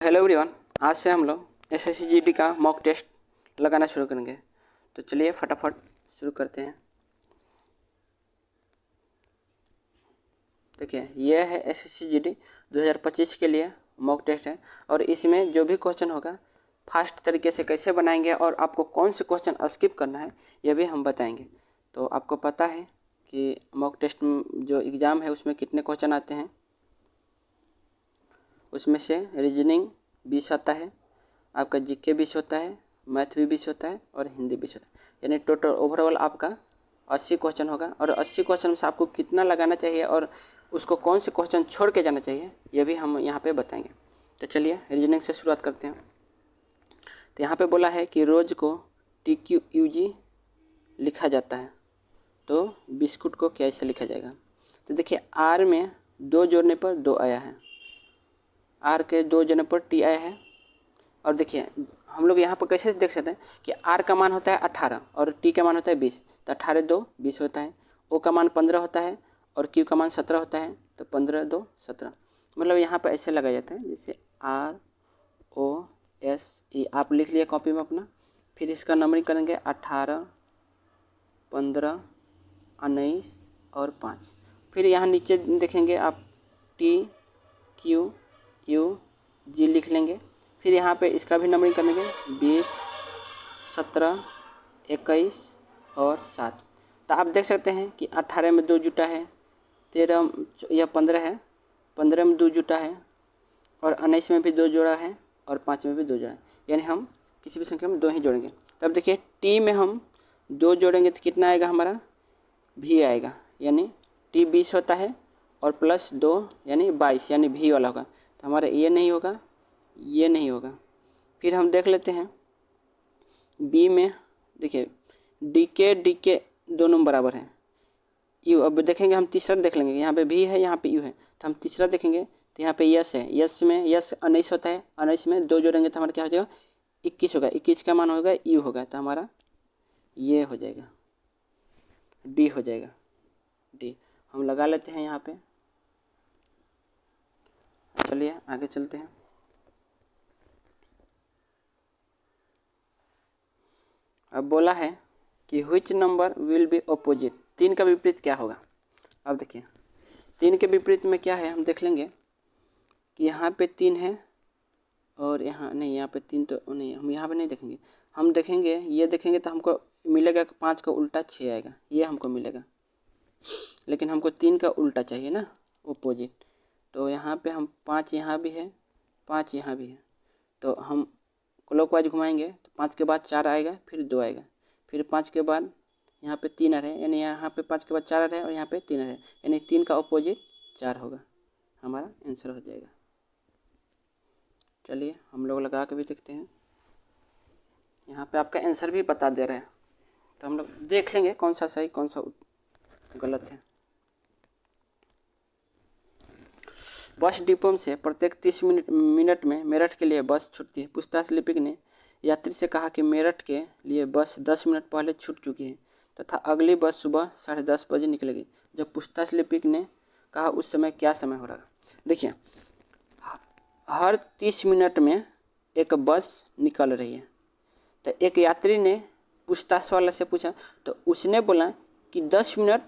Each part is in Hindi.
हेलो एवरीवन, आज से हम लोग एसएससी का मॉक टेस्ट लगाना शुरू करेंगे। तो चलिए फटाफट शुरू करते हैं। देखिए, यह है एसएससी 2025 के लिए मॉक टेस्ट है और इसमें जो भी क्वेश्चन होगा फास्ट तरीके से कैसे बनाएंगे और आपको कौन से क्वेश्चन स्किप करना है यह भी हम बताएंगे। तो आपको पता है कि मॉक टेस्ट जो एग्ज़ाम है उसमें कितने क्वेश्चन आते हैं। उसमें से रीजनिंग 20 आता है, आपका जीके 20 होता है, मैथ भी 20 होता है और हिंदी 20 होता है, यानी टोटल ओवरऑल आपका 80 क्वेश्चन होगा। और 80 क्वेश्चन से आपको कितना लगाना चाहिए और उसको कौन से क्वेश्चन छोड़ के जाना चाहिए यह भी हम यहाँ पे बताएंगे। तो चलिए रीजनिंग से शुरुआत करते हैं। तो यहाँ पे बोला है कि रोज़ को TQUG लिखा जाता है, तो बिस्कुट को कैसे लिखा जाएगा। तो देखिए, आर में 2 जोड़ने पर 2 आया है, आर के 2 जोड़ने पर टी आया है। और देखिए हम लोग यहाँ पर कैसे देख सकते हैं कि आर का मान होता है 18 और टी का मान होता है 20, तो 18 2 20 होता है। ओ का मान 15 होता है और क्यू का मान 17 होता है, तो 15 2 17। मतलब यहाँ पर ऐसे लगाया जाता है जैसे ROSE आप लिख लिया कॉपी में अपना। फिर इसका नंबरिंग करेंगे 18 15 19 और 5। फिर यहाँ नीचे देखेंगे आप TQUG लिख लेंगे। फिर यहाँ पे इसका भी नंबरिंग करेंगे 20 17 21 और 7। तो आप देख सकते हैं कि 18 में 2 जुटा है, 13 या 15 है, 15 में 2 जुटा है और 19 में भी 2 जोड़ा है और 5 में भी 2 जोड़ा है, यानी हम किसी भी संख्या में 2 ही जोड़ेंगे। तब देखिए टी में हम 2 जोड़ेंगे तो कितना आएगा हमारा भी आएगा, यानी टी 20 होता है और प्लस 2 यानी 22, यानी भी वाला होगा। तो हमारा ये नहीं होगा, ये नहीं होगा। फिर हम देख लेते हैं बी में। देखिए डी के दोनों बराबर हैं यू। अब देखेंगे हम तीसरा देख लेंगे, यहाँ पे भी है यहाँ पे यू है, तो हम तीसरा देखेंगे तो यहाँ पे यस है। यस में यस 19 होता है, 19 में 2 जोड़ेंगे तो हमारा क्या हो जाएगा 21 होगा, 21 का मान होगा यू होगा, तो हमारा ये हो जाएगा डी हो जाएगा। डी हम लगा लेते हैं यहाँ पे। चलिए आगे चलते हैं। अब बोला है कि which number will be opposite, 3 का विपरीत क्या होगा। अब देखिए 3 के विपरीत में क्या है हम देख लेंगे कि यहाँ पे 3 है और यहाँ नहीं, यहाँ पे 3 तो नहीं, हम यहाँ पे नहीं देखेंगे, हम देखेंगे ये देखेंगे तो हमको मिलेगा 5 का उल्टा 6 आएगा, ये हमको मिलेगा। लेकिन हमको 3 का उल्टा चाहिए ना, अपोजिट। तो यहाँ पे हम 5 यहाँ भी है, 5 यहाँ भी है, तो हम क्लॉकवाइज घुमाएंगे तो 5 के बाद 4 आएगा, फिर 2 आएगा, फिर 5 के बाद यहाँ पे 3 आ रहे हैं, यानी यहाँ पे 5 के बाद 4 आ रहे हैं और यहाँ पे 3 आ रहे हैं, यानी 3 का अपोजिट 4 होगा, हमारा आंसर हो जाएगा। चलिए हम लोग लगा के भी देखते हैं। यहाँ पे आपका आंसर भी बता दे रहे हैं, तो हम लोग देख लेंगे कौन सा सही कौन सा गलत है। बस डिपो से प्रत्येक 30 मिनट में मेरठ के लिए बस छूटती है। पूछताछ लिपिक ने यात्री से कहा कि मेरठ के लिए बस 10 मिनट पहले छूट चुकी है तथा अगली बस सुबह 10:30 बजे निकलेगी। जब पूछताछ लिपिक ने कहा उस समय क्या समय हो रहा है। देखिए हर 30 मिनट में एक बस निकल रही है, तो एक यात्री ने पूछताछ वाला से पूछा तो उसने बोला कि 10 मिनट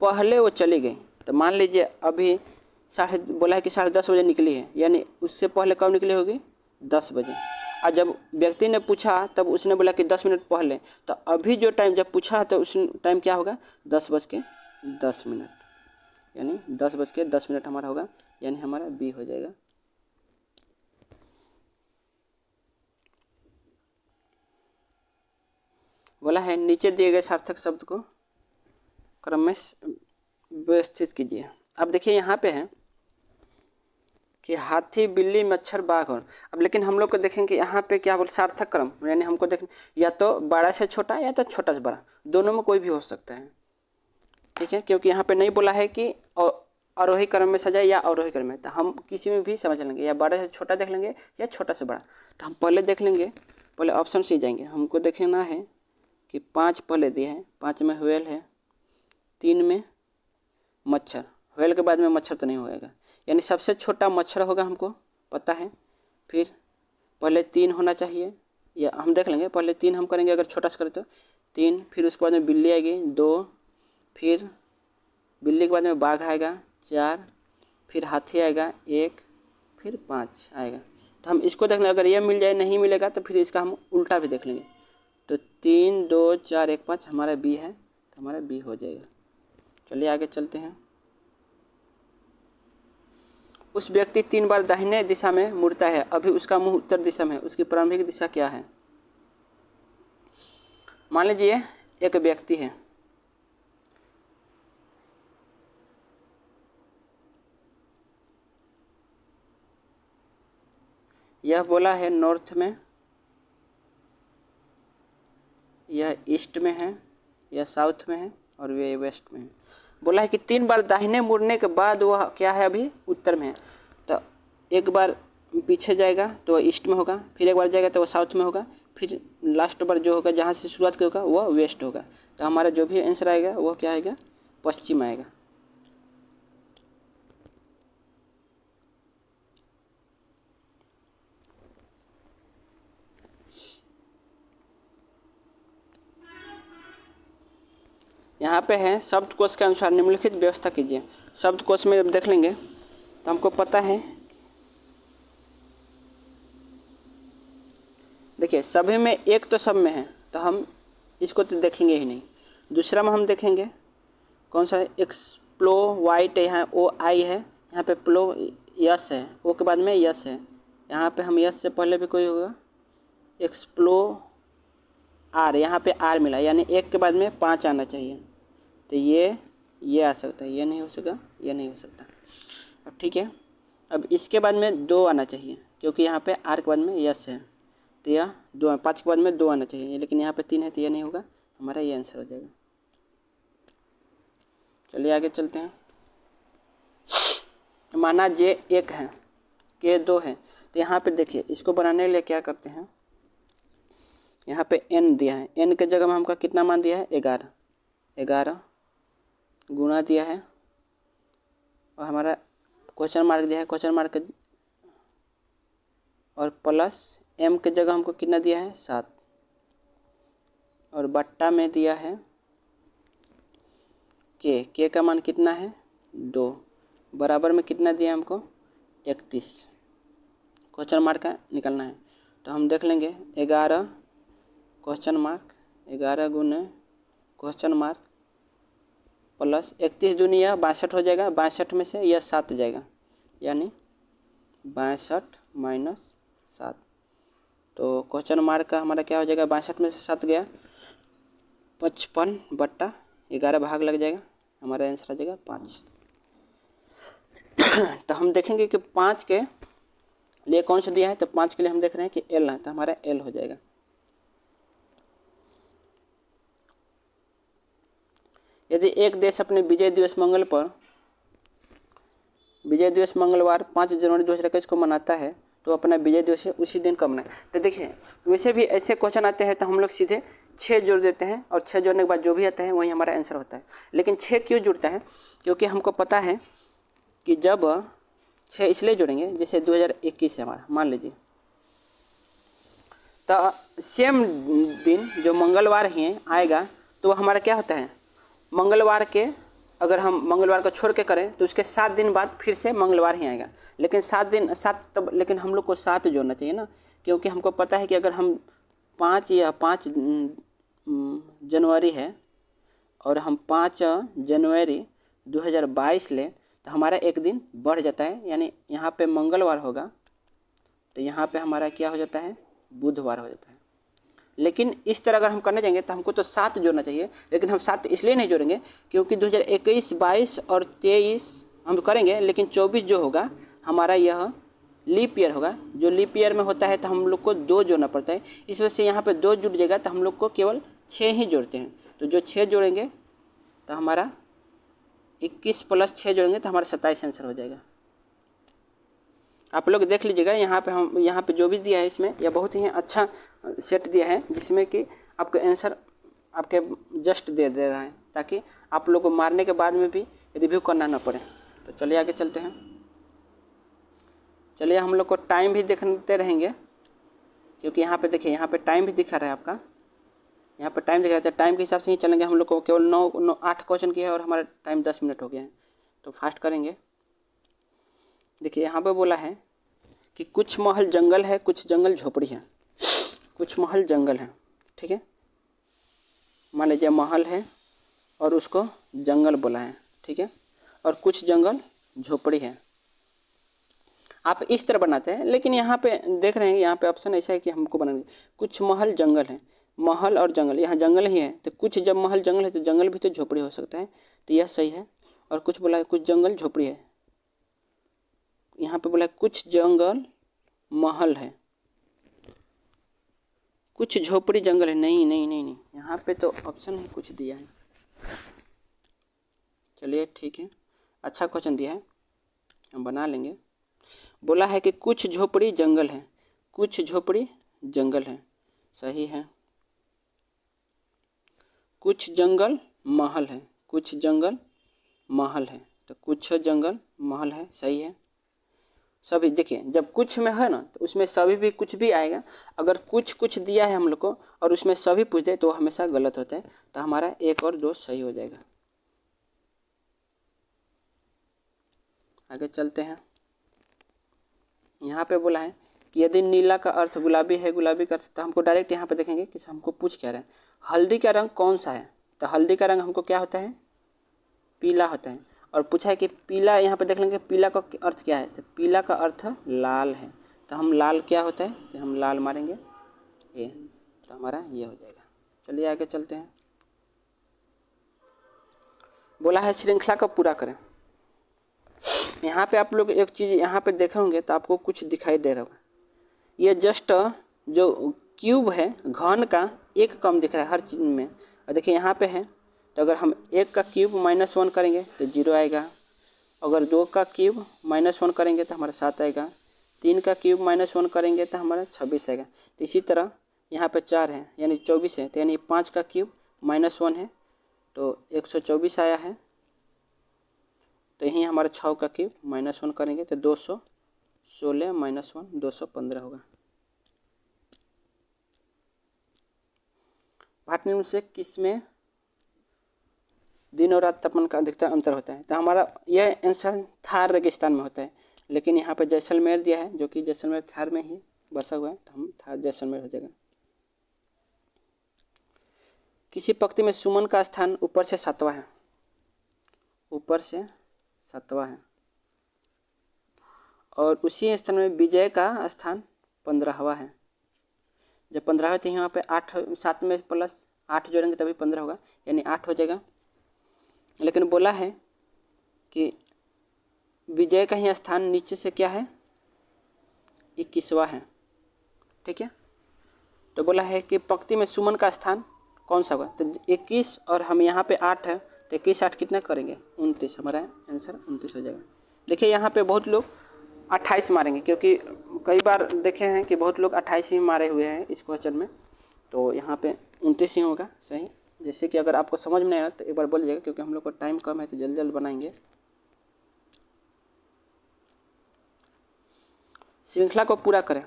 पहले वो चली गई। तो मान लीजिए अभी बोला है कि 10:30 बजे निकली है, यानी उससे पहले कब निकली होगी 10 बजे। और जब व्यक्ति ने पूछा तब उसने बोला कि 10 मिनट पहले, तो अभी जो टाइम जब पूछा तो उस टाइम क्या होगा 10:10, यानी 10:10 हमारा होगा, यानी हमारा बी हो जाएगा। बोला है नीचे दिए गए सार्थक शब्द को क्रम में व्यवस्थित कीजिए। अब देखिए यहाँ पे है कि हाथी बिल्ली मच्छर बाघ और। अब लेकिन हम लोग को देखेंगे यहाँ पे क्या बोल सार्थक क्रम, यानी हमको देखें या तो बड़ा से छोटा या तो छोटा से बड़ा, दोनों में कोई भी हो सकता है, ठीक है। क्योंकि यहाँ पे नहीं बोला है कि आरोही क्रम में सजाए या अवरोही क्रम में, तो हम किसी में भी समझ लेंगे, या बड़े से छोटा देख लेंगे या छोटा से बड़ा। तो हम पहले देख लेंगे, पहले ऑप्शन से जाएंगे। हमको देखना है कि 5 पहले दिया है, 5 में व्हेल है, 3 में मच्छर, व्हेल के बाद में मच्छर तो नहीं होएगा, यानी सबसे छोटा मच्छर होगा, हमको पता है फिर पहले 3 होना चाहिए, या हम देख लेंगे। पहले 3 हम करेंगे, अगर छोटा सा करें तो 3, फिर उसके बाद में बिल्ली आएगी 2, फिर बिल्ली के बाद में बाघ आएगा 4, फिर हाथी आएगा 1, फिर 5 आएगा। तो हम इसको देख लेंगे, अगर ये मिल जाए, नहीं मिलेगा तो फिर इसका हम उल्टा भी देख लेंगे। तो 3 2 4 1 5 हमारा बी है, तो हमारा बी हो जाएगा। चलिए आगे चलते हैं। उस व्यक्ति 3 बार दाहिने दिशा में मुड़ता है, अभी उसका मुंह उत्तर दिशा में है, उसकी प्रारंभिक दिशा क्या है? मान लीजिए एक व्यक्ति है, यह बोला है नॉर्थ में, यह ईस्ट में है, यह साउथ में है और वे वेस्ट में है। बोला है कि 3 बार दाहिने मुड़ने के बाद वह क्या है, अभी उत्तर में है। तो एक बार पीछे जाएगा तो वह ईस्ट में होगा, फिर एक बार जाएगा तो वह साउथ में होगा, फिर लास्ट बार जो होगा जहाँ से शुरुआत होगा वह वेस्ट होगा। तो हमारा जो भी आंसर आएगा वह क्या आएगा, पश्चिम आएगा। यहाँ पे है शब्दकोश के अनुसार निम्नलिखित व्यवस्था कीजिए। शब्दकोश में जब देख लेंगे तो हमको पता है, देखिए सभी में एक तो सब में है, तो हम इसको तो देखेंगे ही नहीं। दूसरा में हम देखेंगे कौन सा है, एक्सप्लो वाइट है, यहाँ ओ आई है, यहाँ पे प्लो यस है, ओ के बाद में यस है, यहाँ पे हम यस से पहले भी कोई होगा, एक्सप्लो आर, यहाँ पे आर मिला, यानी एक के बाद में 5 आना चाहिए। तो ये आ सकता है, ये नहीं हो सकता, ये नहीं हो सकता। अब ठीक है, अब इसके बाद में 2 आना चाहिए, क्योंकि यहाँ पे आर के बाद में यस है, तो यह 2, 5 के बाद में 2 आना चाहिए, लेकिन यहाँ पे 3 है तो ये नहीं होगा, हमारा ये आंसर हो जाएगा। चलिए आगे चलते हैं। माना जे 1 है, के 2 है, तो यहाँ पे देखिए इसको बनाने के लिए क्या करते हैं, यहाँ पे n दिया है, n के जगह में हमका कितना मान दिया है, 11, 11 गुना दिया है, और हमारा क्वेश्चन मार्क दिया है, क्वेश्चन मार्क और प्लस m के जगह हमको कितना दिया है, 7, और बट्टा में दिया है k का मान कितना है, 2, बराबर में कितना दिया हमको, 31, क्वेश्चन मार्क का निकलना है। तो हम देख लेंगे 11 क्वेश्चन मार्क, 11 गुने क्वेश्चन मार्क प्लस 31 दूनी यह 62 हो जाएगा, 62 में से यह 7 जाएगा, यानी 62 माइनस 7। तो क्वेश्चन मार्क का हमारा क्या हो जाएगा, 62 में से 7 गया, 55 बट्टा 11 भाग लग जाएगा, हमारा आंसर आ जाएगा 5। तो हम देखेंगे कि 5 के लिए कौन सा दिया है, तो 5 के लिए हम देख रहे हैं कि L है, तो हमारा L हो जाएगा। यदि एक देश अपने विजय दिवस मंगलवार 5 जनवरी 2021 को मनाता है, तो अपना विजय दिवस उसी दिन कब मनाए। तो देखिए वैसे भी ऐसे क्वेश्चन आते हैं तो हम लोग सीधे 6 जोड़ देते हैं, और 6 जोड़ने के बाद जो भी आता है वही हमारा आंसर होता है। लेकिन 6 क्यों जुड़ता है, क्योंकि हमको पता है कि जब 6 इसलिए जोड़ेंगे, जैसे 2021 है हमारा, मान लीजिए, तो सेम दिन जो मंगलवार ही आएगा, तो हमारा क्या होता है, मंगलवार के अगर हम मंगलवार को छोड़ के करें तो उसके 7 दिन बाद फिर से मंगलवार ही आएगा। लेकिन 7 दिन 7 तब, लेकिन हम लोग को 7 जोड़ना चाहिए ना, क्योंकि हमको पता है कि अगर हम 5 जनवरी है और हम 5 जनवरी 2022 ले, तो हमारा एक दिन बढ़ जाता है, यानी यहाँ पे मंगलवार होगा तो यहाँ पे हमारा क्या हो जाता है, बुधवार हो जाता है। लेकिन इस तरह अगर हम करने जाएंगे तो हमको तो 7 जोड़ना चाहिए, लेकिन हम 7 इसलिए नहीं जोड़ेंगे क्योंकि 2021, 22 और 23 हम करेंगे, लेकिन 24 जो होगा हमारा यह लीप ईयर होगा। जो लीप ईयर में होता है तो हम लोग को 2 जोड़ना पड़ता है, इस वजह से यहाँ पे 2 जुड़ जाएगा, तो हम लोग को केवल 6 ही जोड़ते हैं। तो जो 6 जोड़ेंगे तो हमारा 21 + 6 जोड़ेंगे तो हमारा 27 आंसर हो जाएगा। आप लोग देख लीजिएगा, यहाँ पे जो भी दिया है इसमें यह बहुत ही अच्छा सेट दिया है, जिसमें कि आपका आंसर आपके जस्ट दे रहा है, ताकि आप लोग को मारने के बाद में भी रिव्यू करना ना पड़े। तो चलिए आगे चलते हैं। चलिए हम लोग को टाइम भी देखते रहेंगे, क्योंकि यहाँ पे देखिए, यहाँ पे टाइम भी दिखा रहा है आपका, यहाँ पे टाइम दिख रहा है। टाइम के हिसाब से ही चलेंगे। हम लोग को केवल 8 क्वेश्चन किया है और हमारा टाइम 10 मिनट हो गया है, तो फास्ट करेंगे। देखिए यहाँ पे बोला है कि कुछ महल जंगल है, कुछ जंगल झोपड़ी है। कुछ महल जंगल है, ठीक है। मान लीजिए महल है और उसको जंगल बोला है, ठीक है, और कुछ जंगल झोपड़ी है। आप इस तरह बनाते हैं, लेकिन यहाँ पे देख रहे हैं, यहाँ पे ऑप्शन ऐसा है कि हमको बनाना कुछ महल जंगल है। महल और जंगल, यहाँ जंगल ही है, तो कुछ जब महल जंगल है तो जंगल भी तो झोपड़ी हो सकता है, तो यह सही है। और कुछ बोला है कुछ जंगल झोपड़ी है, यहाँ पे बोला है कुछ जंगल महल है, कुछ झोपड़ी जंगल है। नहीं नहीं नहीं नहीं, यहाँ पे तो ऑप्शन ही कुछ दिया है। चलिए ठीक है, अच्छा क्वेश्चन दिया है, हम बना लेंगे। बोला है कि कुछ झोपड़ी जंगल है, कुछ झोपड़ी जंगल है, सही है। कुछ जंगल महल है, कुछ जंगल महल है, तो कुछ जंगल महल है, सही है। सभी देखिए, जब कुछ में है ना तो उसमें सभी भी कुछ भी आएगा। अगर कुछ कुछ दिया है हम लोग को और उसमें सभी पूछ दे तो हमेशा गलत होता है, तो हमारा 1 और 2 सही हो जाएगा। आगे चलते हैं। यहाँ पे बोला है कि यदि नीला का अर्थ गुलाबी है, गुलाबी का अर्थ, तो हमको डायरेक्ट यहाँ पे देखेंगे कि हमको पूछ क्या रहा है। हल्दी का रंग कौन सा है, तो हल्दी का रंग हमको क्या होता है, पीला होता है। और पूछा है कि पीला, यहाँ पे देख लेंगे पीला का अर्थ क्या है, तो पीला का अर्थ लाल है, तो हम लाल क्या होता है, तो हम लाल मारेंगे ये, तो हमारा ये हो जाएगा। चलिए आगे चलते हैं। बोला है श्रृंखला को पूरा करें। यहाँ पे आप लोग एक चीज़ यहाँ पे देखे होंगे तो आपको कुछ दिखाई दे रहा होगा, ये जस्ट जो क्यूब है घन का एक कम दिख रहा है हर चीज़ में। और देखिए यहाँ पे है, तो अगर हम 1 का क्यूब -1 करेंगे तो 0 आएगा। अगर 2 का क्यूब -1 करेंगे तो हमारा 7 आएगा। 3 का क्यूब -1 करेंगे तो हमारा 26 आएगा। तो इसी तरह यहाँ पे 4 है यानी 24 है, तो यानी 5 का क्यूब -1 है तो 124 आया है। तो यहीं हमारा 6 का क्यूब -1 करेंगे तो 216 -1 215 होगा। भारत निम्न से किस में दिन और रात तापमान का अधिकतर अंतर होता है, तो हमारा यह आंसर थार रेगिस्तान में होता है। लेकिन यहाँ पे जैसलमेर दिया है, जो कि जैसलमेर थार में ही बसा हुआ है, तो हम थार जैसलमेर हो जाएगा। किसी पंक्ति में सुमन का स्थान ऊपर से 7वां है, ऊपर से 7वां है, और उसी स्थान में विजय का स्थान 15वां है। जब 15 है तो यहाँ पे 8 7 में +8 जोड़ेंगे तभी 15 होगा, यानी 8 हो जाएगा। लेकिन बोला है कि विजय का ही स्थान नीचे से क्या है, 21वां है, ठीक है। तो बोला है कि पंक्ति में सुमन का स्थान कौन सा होगा, तो 21 और हम यहाँ पे 8 है, तो 21 8 कितना करेंगे 29, हमारा आंसर 29 हो जाएगा। देखिए यहाँ पे बहुत लोग 28 मारेंगे, क्योंकि कई बार देखे हैं कि बहुत लोग 28 ही मारे हुए हैं इस क्वेश्चन में, तो यहाँ पे 29 ही होगा सही। जैसे कि अगर आपको समझ में नहीं आया तो एक बार बोल जाएगा, क्योंकि हम लोग को टाइम कम है तो जल्द जल्द बनाएंगे। श्रृंखला को पूरा करें।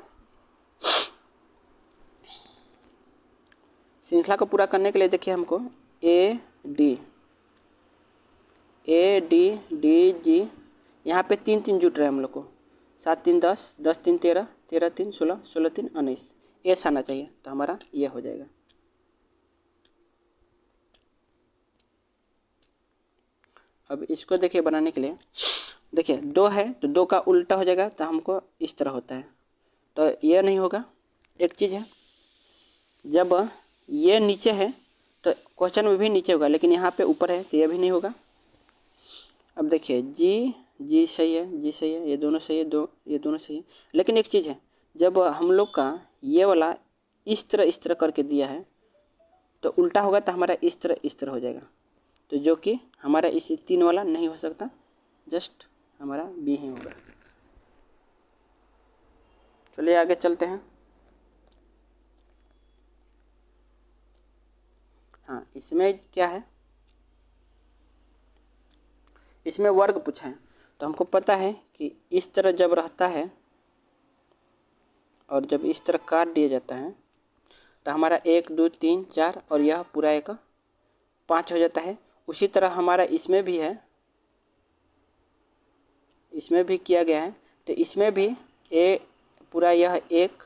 श्रृंखला को पूरा करने के लिए देखिए हमको ए डी यहाँ पे 3 3 जुट रहे हैं हम लोग को, 7 3 10, 10 3 13, 13 3 16, 16 3 19, ऐसा आना चाहिए, तो हमारा ये हो जाएगा। अब इसको देखिए बनाने के लिए, देखिए 2 है तो 2 का उल्टा हो जाएगा, तो हमको इस तरह होता है, तो ये नहीं होगा। एक चीज़ है, जब ये नीचे है तो क्वेश्चन में भी नीचे होगा, लेकिन यहाँ पे ऊपर है तो ये भी नहीं होगा। अब देखिए जी सही है, जी सही है, ये दोनों सही है, ये दोनों सही है। लेकिन एक चीज़ है, जब हम लोग का ये वाला इस तरह करके दिया है तो उल्टा होगा, तो हमारा इस तरह हो जाएगा, तो जो कि हमारा इस 3 वाला नहीं हो सकता, जस्ट हमारा बी ही होगा। चलिए आगे चलते हैं। हाँ, इसमें क्या है, इसमें वर्ग पूछा है, तो हमको पता है कि इस तरह जब रहता है और जब इस तरह काट दिया जाता है तो हमारा 1 2 3 4 और यह पूरा एक 5 हो जाता है। उसी तरह हमारा इसमें भी है, इसमें भी किया गया है। तो इसमें भी पूरा यह 1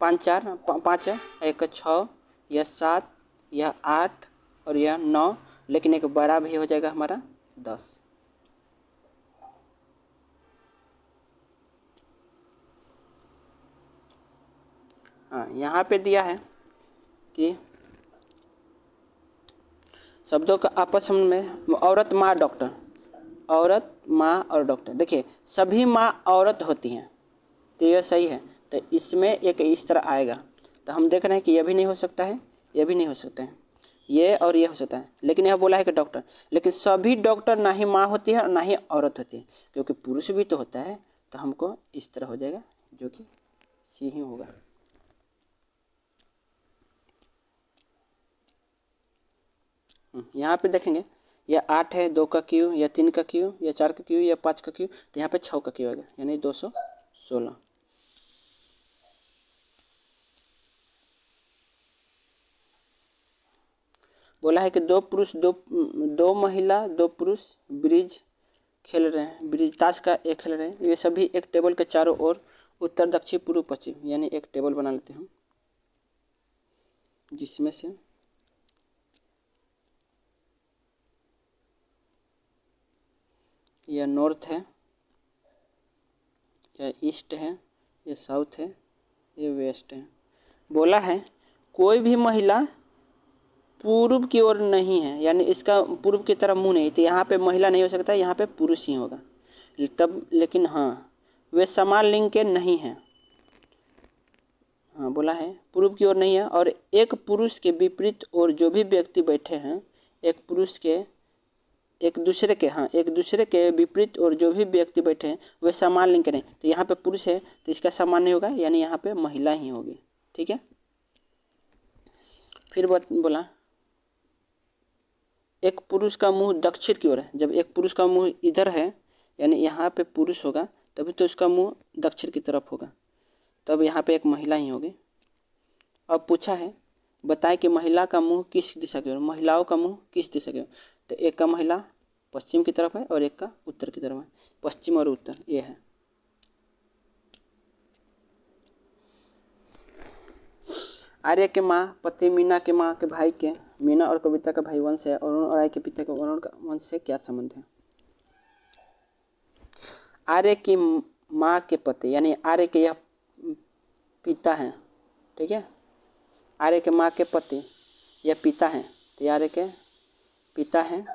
5 4 5 है, एक 6, यह 7, यह 8 और यह 9, लेकिन एक बड़ा भी हो जाएगा हमारा 10। हाँ, यहाँ पे दिया है कि शब्दों का आपस में औरत माँ डॉक्टर, औरत माँ और डॉक्टर। देखिए सभी माँ औरत होती हैं, तो यह सही है। तो इसमें एक इस तरह आएगा, तो हम देख रहे हैं कि यह भी नहीं हो सकता है, यह भी नहीं हो सकता है, ये और ये हो सकता है, लेकिन यह बोला है कि डॉक्टर। लेकिन सभी डॉक्टर ना ही माँ होती है और ना ही औरत होती है, क्योंकि पुरुष भी तो होता है। तो हमको इस तरह हो जाएगा, जो कि सी ही होगा। यहाँ पे देखेंगे यह 8 है, 2 का क्यू, या 3 का क्यू, या 4 का क्यू, या 5 का क्यू, तो यहाँ पे 6 का क्यू आएगा, यानी 216। बोला है कि दो महिला 2 पुरुष ब्रिज खेल रहे हैं, ब्रिज ताश का एक खेल रहे हैं। ये सभी एक टेबल के चारों ओर उत्तर दक्षिण पूर्व पश्चिम, यानी एक टेबल बना लेते हैं, जिसमें से यह नॉर्थ है, यह ईस्ट है, यह साउथ है, यह वेस्ट है। बोला है कोई भी महिला पूर्व की ओर नहीं है, यानी इसका पूर्व की तरफ मुंह नहीं, तो यहाँ पे महिला नहीं हो सकता, यहाँ पे पुरुष ही होगा तब। लेकिन हाँ, वे समान लिंग के नहीं हैं। हाँ, बोला है पूर्व की ओर नहीं है, और एक पुरुष के विपरीत और जो भी व्यक्ति बैठे हैं, एक पुरुष के एक दूसरे के विपरीत और जो भी व्यक्ति बैठे हैं वे समान लिंग के नहीं। तो यहाँ पे पुरुष है तो इसका समान नहीं होगा, यानी यहाँ पे महिला ही होगी। ठीक है, फिर बोला एक पुरुष का मुंह दक्षिण की ओर है। जब एक पुरुष का मुंह इधर है, यानी यहाँ पे पुरुष होगा, तभी तो उसका मुंह दक्षिण की तरफ होगा, तब यहाँ पे एक महिला ही होगी। अब पूछा है बताएं कि महिला का मुंह किस दिशा की ओर, महिलाओं का मुंह किस दिशा की ओर। तो एक का महिला पश्चिम की तरफ है और एक का उत्तर की तरफ है, पश्चिम और उत्तर ये है। आर्य के माँ पति मीना के माँ के भाई के, मीना और कविता का भाई वंश है, अरुण और आर्य के पिता के वरुण का वंश से क्या संबंध है। आर्य की माँ के पति, यानी आर्य के यह पिता हैं। ठीक है, आर्य के माँ के पति यह पिता हैं, तो आर्य के पिता हैं।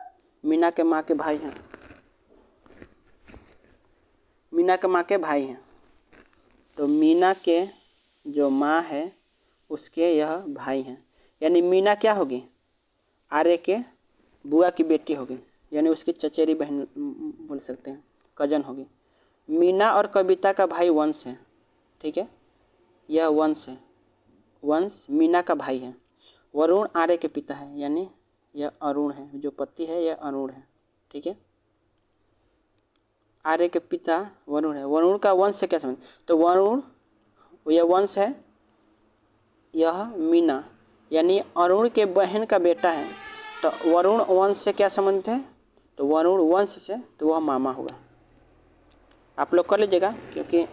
मीना के माँ के भाई हैं, मीना के माँ के भाई हैं। तो मीना के जो माँ है उसके यह भाई हैं, यानी मीना क्या होगी, आर्य के बुआ की बेटी होगी, यानी उसकी चचेरी बहन बोल सकते हैं, कजन होगी। मीना और कविता का भाई वंश है। ठीक है, यह वंश है, वंश मीना का भाई है। वरुण आर्य के पिता है, यानी यह अरुण है, जो पति है यह अरुण है। ठीक है, आर्य के पिता वरुण है। वरुण का वंश से क्या संबंध, तो वरुण यह वंश है, यह मीना यानी अरुण के बहन का बेटा है। तो वरुण वंश से क्या संबंध है, तो वरुण वंश से तो वह मामा होगा। आप लोग कर लीजिएगा, क्योंकि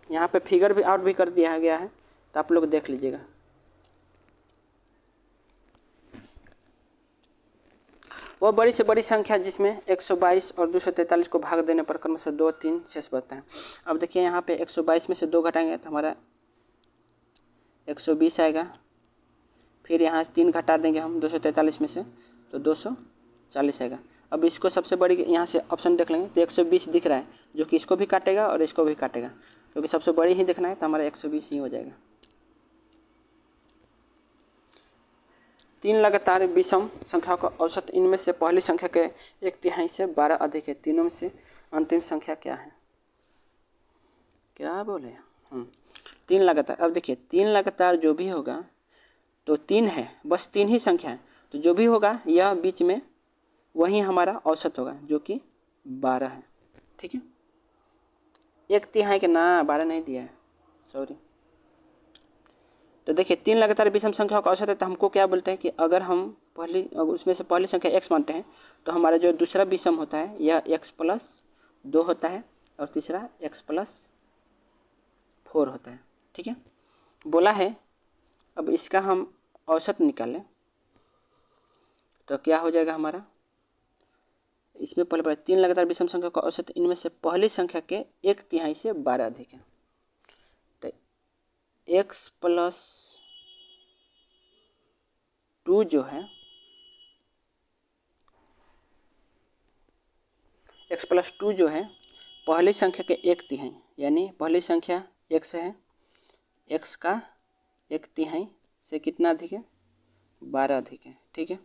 यहाँ पे फिगर भी आउट भी कर दिया गया है, तो आप लोग देख लीजिएगा। वह बड़ी से बड़ी संख्या जिसमें 122 और 243 को भाग देने पर क्रमशः 2 3 शेष बचता है। अब देखिए यहाँ पे 122 में से 2 घटाएंगे तो हमारा 120 आएगा। फिर यहाँ 3 घटा देंगे हम 243 में से, तो 240 आएगा। अब इसको सबसे बड़ी यहाँ से ऑप्शन देख लेंगे, तो 120 दिख रहा है, जो कि इसको भी काटेगा और इसको भी काटेगा, क्योंकि सबसे बड़ी ही देखना है, तो हमारा 120 ही हो जाएगा। 3 लगातार विषम संख्या का औसत, इनमें से पहली संख्या के 1/3 से 12 अधिक है। तीनों में से अंतिम संख्या क्या है, क्या बोले 3 लगातार। अब देखिए 3 लगातार जो भी होगा तो 3 है, बस 3 ही संख्या है, तो जो भी होगा यह बीच में वही हमारा औसत होगा, जो कि 12 है। ठीक है, 1/3 के ना 12 नहीं दिया है, सॉरी। तो देखिए 3 लगातार विषम संख्याओं का औसत है, तो हमको क्या बोलते हैं कि अगर हम उसमें से पहली संख्या x मानते हैं तो हमारा जो दूसरा विषम होता है यह x+2 होता है और तीसरा x+4 होता है। ठीक है, बोला है अब इसका हम औसत निकालें तो क्या हो जाएगा हमारा, इसमें पहले 3 लगातार विषम संख्या का औसत, इनमें से पहली संख्या के 1/3 से 12 अधिक है। तो x+2 जो है, x+2 जो है पहली संख्या के 1/3, यानी पहली संख्या x है, x का 1/3 से कितना अधिक है, 12 अधिक है। ठीक है,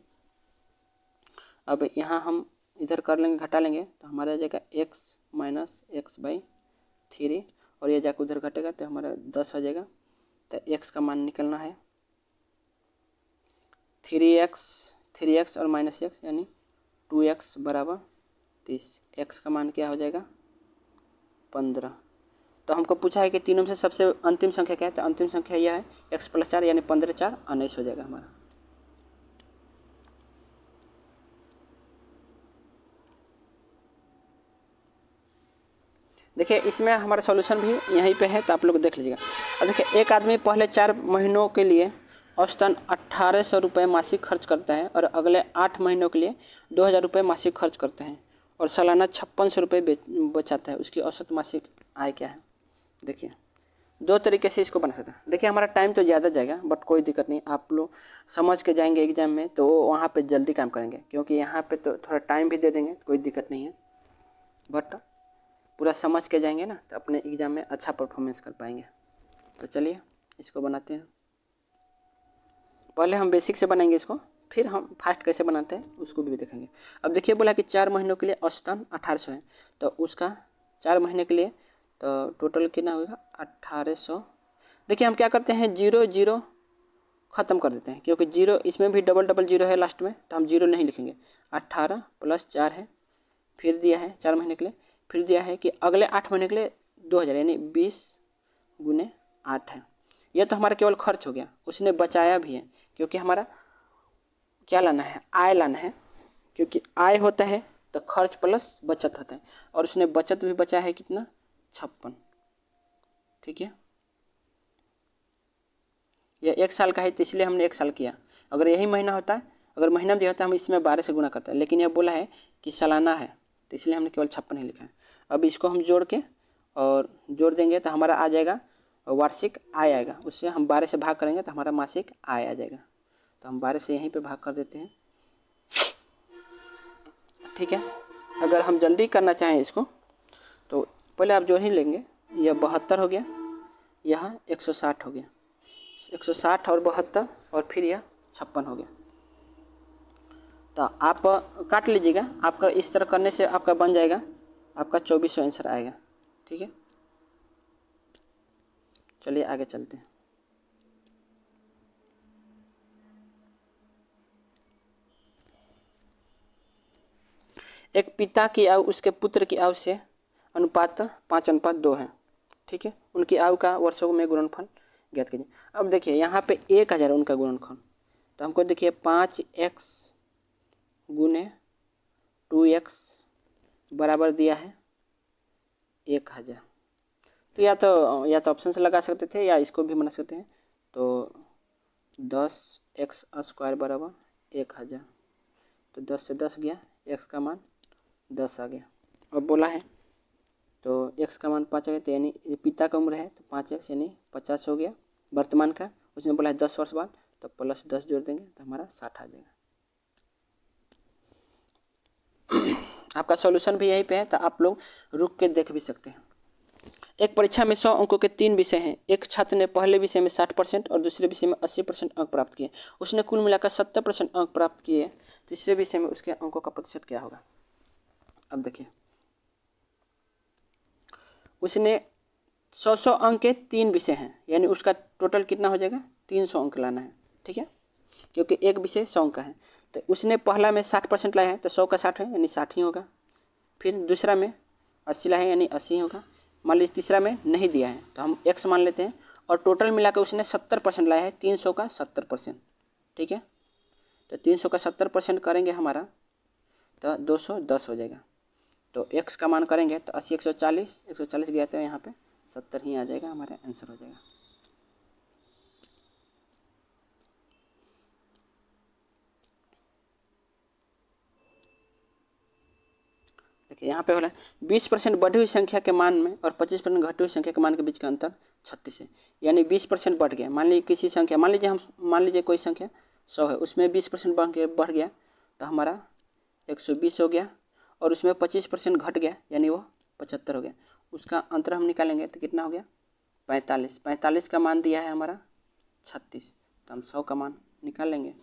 अब यहाँ हम इधर कर लेंगे, घटा लेंगे तो हमारा आ जाएगा x - x/3 और ये जाकर उधर घटेगा तो हमारा 10 आ जाएगा। तो x का मान निकलना है 3x और -x यानी 2x बराबर 30। x का मान क्या हो जाएगा 15। तो हमको पूछा है कि तीनों में से सबसे अंतिम संख्या क्या है, तो अंतिम संख्या यह है x+4 यानी 15 4 19 हो जाएगा हमारा। देखिए इसमें हमारा सॉल्यूशन भी यहीं पे है, तो आप लोग देख लीजिएगा। अब देखिए एक आदमी पहले 4 महीनों के लिए औसतन 1800 रुपये मासिक खर्च करता है और अगले 8 महीनों के लिए 2000 रुपये मासिक खर्च करते हैं और सालाना 5600 रुपये बचाता है। उसकी औसत मासिक आय क्या है? देखिए 2 तरीके से इसको बना सकते हैं। देखिए हमारा टाइम तो ज़्यादा जाएगा बट कोई दिक्कत नहीं, आप लोग समझ के जाएंगे एग्जाम में तो वहाँ पे जल्दी काम करेंगे, क्योंकि यहाँ पे तो थोड़ा टाइम भी दे देंगे, कोई दिक्कत नहीं है, बट पूरा समझ के जाएंगे ना तो अपने एग्ज़ाम में अच्छा परफॉर्मेंस कर पाएंगे। तो चलिए इसको बनाते हैं। पहले हम बेसिक से बनाएंगे इसको, फिर हम फास्ट कैसे बनाते हैं उसको भी देखेंगे। अब देखिए बोला कि 4 महीनों के लिए औसतन 1800 है, तो उसका 4 महीने के लिए तो टोटल कितना होगा 1800। देखिए हम क्या करते हैं 0 0 ख़त्म कर देते हैं, क्योंकि 0 इसमें भी डबल 0 है लास्ट में, तो हम 0 नहीं लिखेंगे। 18 + 4 है, फिर दिया है 4 महीने के लिए, फिर दिया है कि अगले 8 महीने के लिए 2000 यानी 20 × 8 है। यह तो हमारा केवल खर्च हो गया, उसने बचाया भी है, क्योंकि हमारा क्या लाना है, आय लाना है, क्योंकि आय होता है तो खर्च प्लस बचत होता है, और उसने बचत भी बचा है कितना 56। ठीक है, यह 1 साल का है तो इसलिए हमने 1 साल किया। अगर यही महीना होता है, अगर महीना में दिया होता है हम इसमें 12 से गुना करते हैं, लेकिन यह बोला है कि सालाना है तो इसलिए हमने केवल 56 ही लिखा है। अब इसको हम जोड़ के और जोड़ देंगे तो हमारा आ जाएगा वार्षिक आय आएगा, उससे हम 12 से भाग करेंगे तो हमारा मासिक आय आ जाएगा। तो हम 12 से यहीं पे भाग कर देते हैं। ठीक है, अगर हम जल्दी करना चाहें इसको तो पहले आप जो ही लेंगे, यह 72 हो गया, यहाँ 160 हो गया, 160 और 72 और फिर यह 56 हो गया। तो आप काट लीजिएगा, आपका इस तरह करने से आपका बन जाएगा, आपका 2400 आंसर आएगा। ठीक है, चलिए आगे चलते हैं। एक पिता की आयु उसके पुत्र की आयु से अनुपात 5:2 है। ठीक है, उनकी आयु का वर्षों में गुणनफल ज्ञात कीजिए। अब देखिए यहाँ पे 1000 उनका गुणनफल, तो हमको देखिए 5x × 2x बराबर दिया है 1000। तो या तो ऑप्शन से लगा सकते थे या इसको भी बना सकते हैं। तो 10x² बराबर 1000, तो 10 से 10 गया, x का मान 10 आ गया। अब बोला है तो x का मान 5 आ गया, तो यानी पिता का उम्र है तो 5x यानी 50 हो गया वर्तमान का। उसने बोला है 10 वर्ष बाद, तो +10 जोड़ देंगे तो हमारा 60 आ जाएगा। आपका सॉल्यूशन भी यहीं पे है, तो आप लोग रुक के देख भी सकते हैं। एक परीक्षा में 100 अंकों के 3 विषय हैं। एक छात्र ने पहले विषय में 60% और दूसरे विषय में 80% अंक प्राप्त किए। उसने कुल मिलाकर 70% अंक प्राप्त किए। तीसरे विषय में उसके अंकों का प्रतिशत क्या होगा? अब देखिए उसने 100 अंक के 3 विषय हैं, यानी उसका टोटल कितना हो जाएगा 300 अंक लाना है। ठीक है, क्योंकि एक विषय 100 अंक का है, तो उसने पहला में 60% लाया है तो 100 का 60 है यानी 60 ही होगा। फिर दूसरा में 80 लाया है यानी 80 होगा, मान लीजिए तीसरा में नहीं दिया है तो हम x मान लेते हैं, और टोटल मिला के उसने 70% लाया है, 300 का 70%, ठीक है। तो 300 का 70% करेंगे हमारा तो 210 हो जाएगा। तो x का मान करेंगे तो 80 140 140 गया तो यहाँ पे 70 ही आ जाएगा, हमारा आंसर हो जाएगा। देखिए यहाँ पे हो रहा है 20% बढ़ी हुई संख्या के मान में और 25% घटी हुई संख्या के मान के बीच का अंतर 36 है, यानी 20% बढ़ गया। मान लीजिए किसी संख्या, मान लीजिए कोई संख्या 100 है, उसमें 20% बढ़ गया तो हमारा 120 हो गया, और उसमें 25% घट गया यानी वो 75 हो गया। उसका अंतर हम निकालेंगे तो कितना हो गया 45। 45 का मान दिया है हमारा 36, तो हम 100 का मान निकाल लेंगे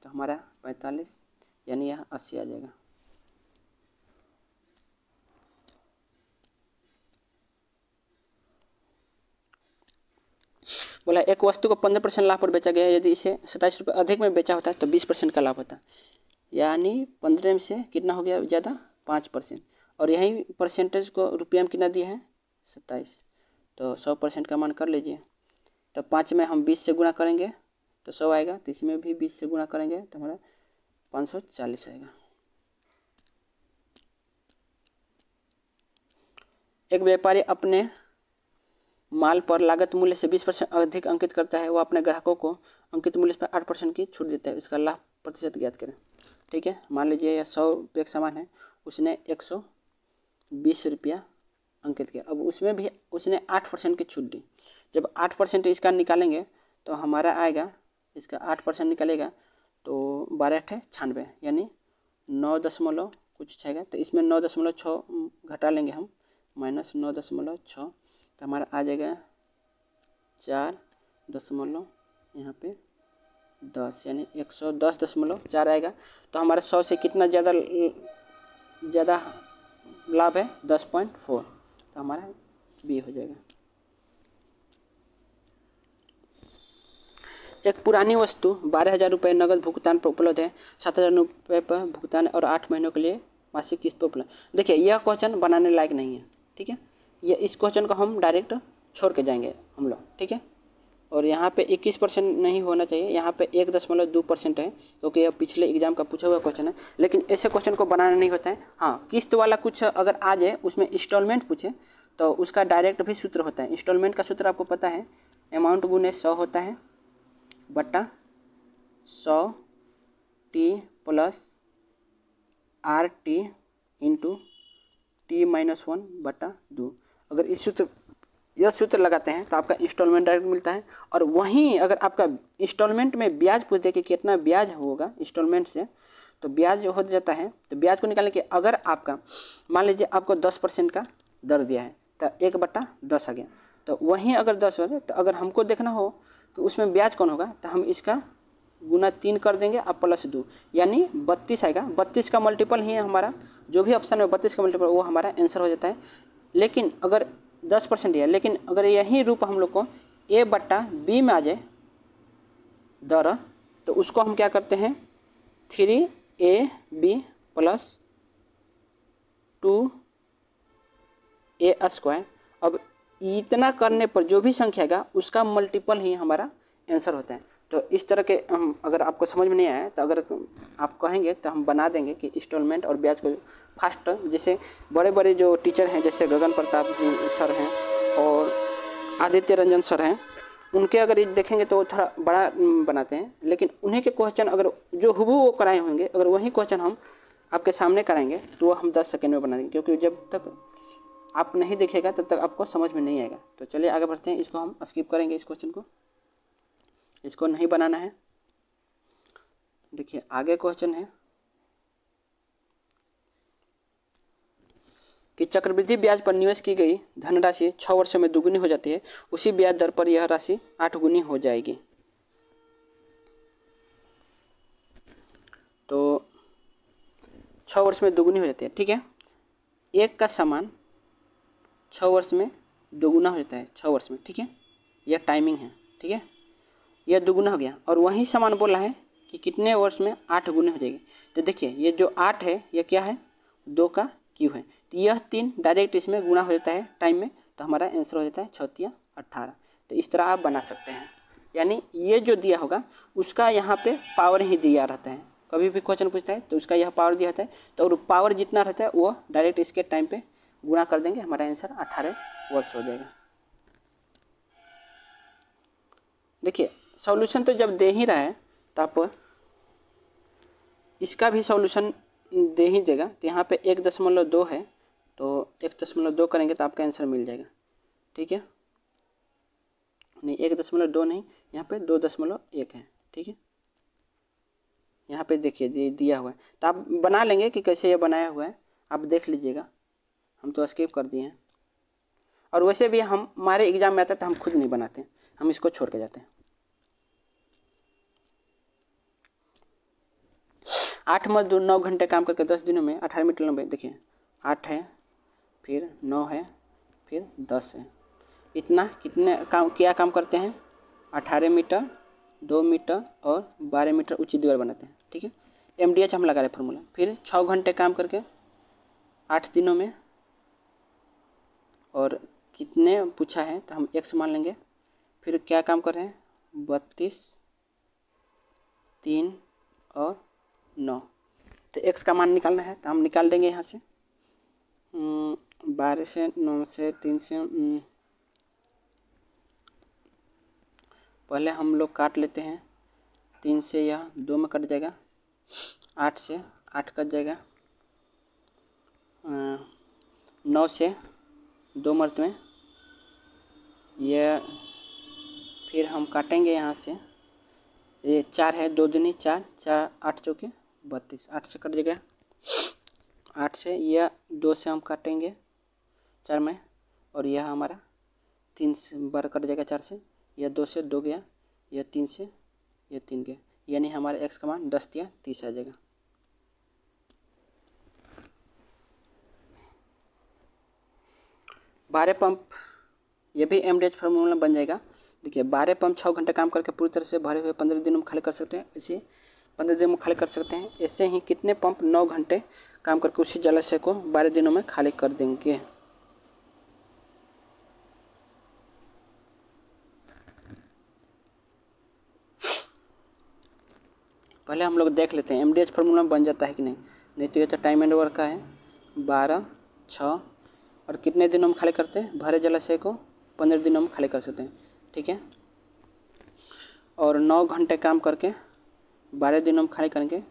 तो हमारा 45 यानी यह 80 आ जाएगा। बोला एक वस्तु को 15% लाभ पर बेचा गया है, यदि इसे 27 रुपये अधिक में बेचा होता है तो 20% का लाभ होता है, यानी 15 में से कितना हो गया ज़्यादा 5%, और यही परसेंटेज को रुपया में कितना दिया है 27, तो 100% का मान कर लीजिए। तो 5 में हम 20 से गुणा करेंगे तो 100 आएगा, तो इसमें भी 20 से गुणा करेंगे तो हमारा 540 आएगा। एक व्यापारी अपने माल पर लागत मूल्य से 20% अधिक अंकित करता है, वह अपने ग्राहकों को अंकित मूल्य पर 8% की छूट देता है, इसका लाभ प्रतिशत ज्ञात करें। ठीक है, मान लीजिए यह 100 रुपये का सामान है, उसने 120 रुपया अंकित किया, अब उसमें भी उसने 8% की छूट दी। जब 8% इसका निकालेंगे तो हमारा आएगा, इसका 8% निकलेगा तो 12×96 यानी 9 कुछ छेगा, तो इसमें 9.6 घटा लेंगे हम, -9.6, तो हमारा आ जाएगा 4 यहाँ पे 10 यानी 110.4 आएगा। तो हमारा 100 से कितना ज़्यादा लाभ है 10.4, तो हमारा बी हो जाएगा। एक पुरानी वस्तु 12,000 रुपये नगद भुगतान पर उपलब्ध है, 7,000 रुपये पर भुगतान और 8 महीनों के लिए मासिक किस्त पर उपलब्ध। देखिए यह क्वेश्चन बनाने लायक नहीं है, ठीक है, ये इस क्वेश्चन को हम डायरेक्ट छोड़ के जाएंगे हम लोग, ठीक है। और यहाँ पे 21% नहीं होना चाहिए, यहाँ पे 1.2% है, क्योंकि यह पिछले एग्जाम का पूछा हुआ क्वेश्चन है। लेकिन ऐसे क्वेश्चन को बनाना नहीं होता है। हाँ, किस्त वाला कुछ अगर आ जाए, उसमें इंस्टॉलमेंट पूछे तो उसका डायरेक्ट भी सूत्र होता है। इंस्टॉलमेंट का सूत्र आपको पता है, अमाउंट गुने 100 होता है बटा 100t plus RT into T-1/2। अगर यह सूत्र लगाते हैं तो आपका इंस्टॉलमेंट डायरेक्ट मिलता है। और वहीं अगर आपका इंस्टॉलमेंट में ब्याज पूछ दे कि कितना ब्याज होगा इंस्टॉलमेंट से, तो ब्याज हो जाता है, तो ब्याज को निकालने के अगर आपका मान लीजिए आपको 10% का दर दिया है तो 1/10 आ गया, तो वहीं अगर 10 हो तो अगर हमको देखना हो तो उसमें ब्याज कौन होगा, तो हम इसका गुना 3 कर देंगे और +2 यानी 32 आएगा। 32 का मल्टीपल ही है हमारा, जो भी ऑप्शन में 32 का मल्टीपल वो हमारा आंसर हो जाता है। लेकिन अगर 10% दिया, लेकिन अगर यही रूप हम लोग को A/B में आ जाए दर, तो उसको हम क्या करते हैं 3AB + 2A²। अब इतना करने पर जो भी संख्या आएगा उसका मल्टीपल ही हमारा आंसर होता है। तो इस तरह के हम, अगर आपको समझ में नहीं आया तो अगर आप कहेंगे तो हम बना देंगे कि इंस्टॉलमेंट और ब्याज को फास्ट, जैसे बड़े बड़े जो टीचर हैं जैसे गगन प्रताप जी सर हैं और आदित्य रंजन सर हैं, उनके अगर देखेंगे तो थोड़ा बड़ा बनाते हैं, लेकिन उन्हीं के क्वेश्चन अगर जो हुबहू वो कराए होंगे, अगर वही क्वेश्चन हम आपके सामने कराएंगे तो वो हम 10 सेकेंड में बना देंगे, क्योंकि जब तक आप नहीं देखेगा तब तक आपको समझ में नहीं आएगा। तो चलिए आगे बढ़ते हैं, इसको हम स्किप करेंगे, इस क्वेश्चन को, इसको नहीं बनाना है। देखिए आगे क्वेश्चन है कि चक्रवृद्धि ब्याज पर निवेश की गई धनराशि 6 वर्षों में दुगुनी हो जाती है, उसी ब्याज दर पर यह राशि 8 गुनी हो जाएगी। तो 6 वर्ष में दुगुनी हो जाती है, ठीक है। एक का सामान 6 वर्ष में दोगुना हो जाता है, 6 वर्ष में, ठीक है, यह टाइमिंग है, ठीक है, यह दुगुना हो गया। और वही सामान बोला है कि कितने वर्ष में 8 गुनी हो जाएगी। तो देखिए ये जो 8 है यह क्या है, 2 का क्यू है, तो यह 3 डायरेक्ट इसमें गुणा हो जाता है टाइम में, तो हमारा आंसर हो जाता है 6 × 18। तो इस तरह आप बना सकते हैं, यानी ये जो दिया होगा उसका यहाँ पे पावर ही दिया रहता है। कभी भी क्वेश्चन पूछता है तो उसका यह पावर दिया रहता है, तो और पावर जितना रहता है वो डायरेक्ट इसके टाइम पे गुणा कर देंगे, हमारा आंसर 18 वर्ष हो जाएगा। देखिए सॉल्यूशन तो जब दे ही रहा है तो आप इसका भी सॉल्यूशन दे ही देगा। तो यहाँ पे 1.2 है, तो 1.2 करेंगे तो आपका आंसर मिल जाएगा। ठीक है, नहीं 1.2 नहीं, यहाँ पे 2.1 है। ठीक है, यहाँ पे देखिए दिया हुआ है, तो आप बना लेंगे कि कैसे ये बनाया हुआ है, आप देख लीजिएगा। हम तो स्किप कर दिए हैं, और वैसे भी हमारे एग्जाम में आता है तो हम खुद नहीं बनाते, हम इसको छोड़ के जाते हैं। 8 मजदूर 9 घंटे काम करके 10 दिनों में 18 मीटर लंबाई, देखिए 8 है, फिर 9 है, फिर 10 है, इतना कितने काम क्या काम करते हैं? 18 मीटर, 2 मीटर और 12 मीटर ऊंची दीवार बनाते हैं। ठीक है, MDH हम लगा रहे फॉर्मूला। फिर 6 घंटे काम करके 8 दिनों में, और कितने पूछा है तो हम x मान लेंगे। फिर क्या काम कर रहे हैं? 32, 3 और 9, तो x का मान निकालना है तो हम निकाल देंगे यहाँ से। 12 से 9 से 3 से पहले हम लोग काट लेते हैं। 3 से यह 2 में कट जाएगा, 8 से 8 कट जाएगा, 9 से 2 मर्त में यह, फिर हम काटेंगे यहाँ से। ये 4 है, 2 दूनी 4, 4 8 चौके 32, 8 से कट जाएगा, 8 से यह 2 से हम काटेंगे 4 में, और यह हमारा 3 से बार कट जाएगा 4 से, यह 2 से 2 गया, यह 3 से यह 3 गया, यानी हमारे x का मान 10 या 30 आ जाएगा। बारह पंप, ये भी MDH फार्मूला बन जाएगा। देखिए 12 पंप 6 घंटे काम करके पूरी तरह से भरे हुए 15 दिनों में खाली कर सकते हैं, इसे 15 दिनों में खाली कर सकते हैं। ऐसे ही कितने पंप 9 घंटे काम करके उसी जलाशय को 12 दिनों में खाली कर देंगे? पहले हम लोग देख लेते हैं MDH फार्मूला बन जाता है कि नहीं तो ये तो टाइम एंड वर्क का है। 12, 6 और कितने दिनों में खाली करते हैं? भरे जलाशय को 15 दिनों में खाली कर सकते हैं। ठीक है, और 9 घंटे काम करके 12 दिनों में खाली करेंगे।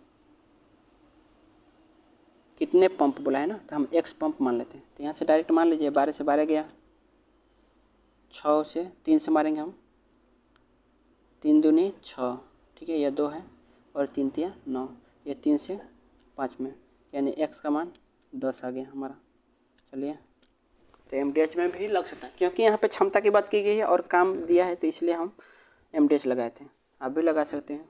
कितने पंप बोला है ना, तो हम x पंप मान लेते हैं। तो यहाँ से डायरेक्ट मान लीजिए 12 से 12 गया, 6 से 3 से मारेंगे हम, 3 दूनी 6, ठीक है, यह 2 है, और 3 तिया 9, ये 3 से 5 में, यानी x का मान 10 आ गया हमारा। चलिए, तो MDH में भी लग सकता है, क्योंकि यहाँ पे क्षमता की बात की गई है और काम दिया है, तो इसलिए हम MDH लगाए थे। आप भी लगा सकते हैं।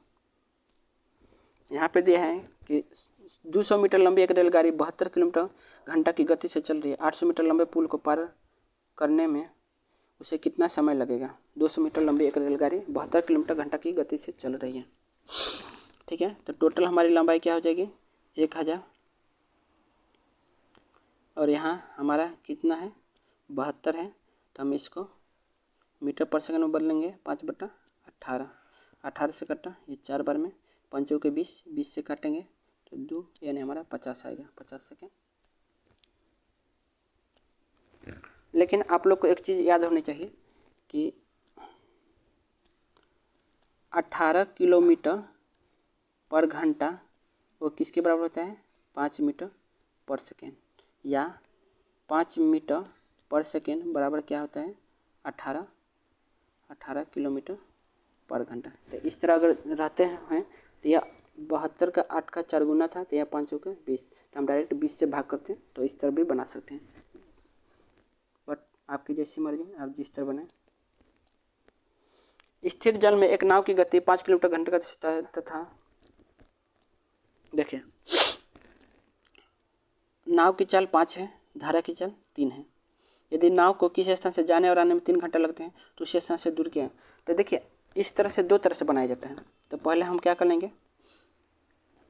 यहाँ पे दिया है कि 200 मीटर लंबी एक रेलगाड़ी 72 किलोमीटर घंटा की गति से चल रही है। 800 मीटर लंबे पुल को पार करने में उसे कितना समय लगेगा? 200 मीटर लंबी एक रेलगाड़ी 72 किलोमीटर घंटा की गति से चल रही है। ठीक है, तो टोटल हमारी लंबाई क्या हो जाएगी? 1000, और यहाँ हमारा कितना है? 72 है, तो हम इसको मीटर पर सेकंड में बदलेंगे 5/18। 18 से कटा, ये 4 बार में, 5 के 20, 20 से काटेंगे तो 2, यानी हमारा 50 आएगा, 50 सेकेंड। लेकिन आप लोग को एक चीज़ याद होनी चाहिए कि 18 किलोमीटर पर घंटा वो किसके बराबर होता है? 5 मीटर पर सेकेंड, या 5 मीटर पर सेकेंड बराबर क्या होता है? 18 किलोमीटर पर घंटा। तो इस तरह अगर रहते हैं तो यह 72 का 8 का 4 गुना था, तो यह 5 का 20, तो हम डायरेक्ट 20 से भाग करते हैं, तो इस तरह भी बना सकते हैं। बट आपकी जैसी मर्जी, आप जिस तरह बनाए। स्थिर जल में एक नाव की गति 5 किलोमीटर घंटे का तथा देखिए नाव की चाल 5 है, धारा की चाल 3 है। यदि नाव को किसी स्थान से जाने और आने में 3 घंटे लगते हैं तो उस स्थान से दूर क्या है? तो देखिए इस तरह से 2 तरह से बनाया जाता है। तो पहले हम क्या कर लेंगे,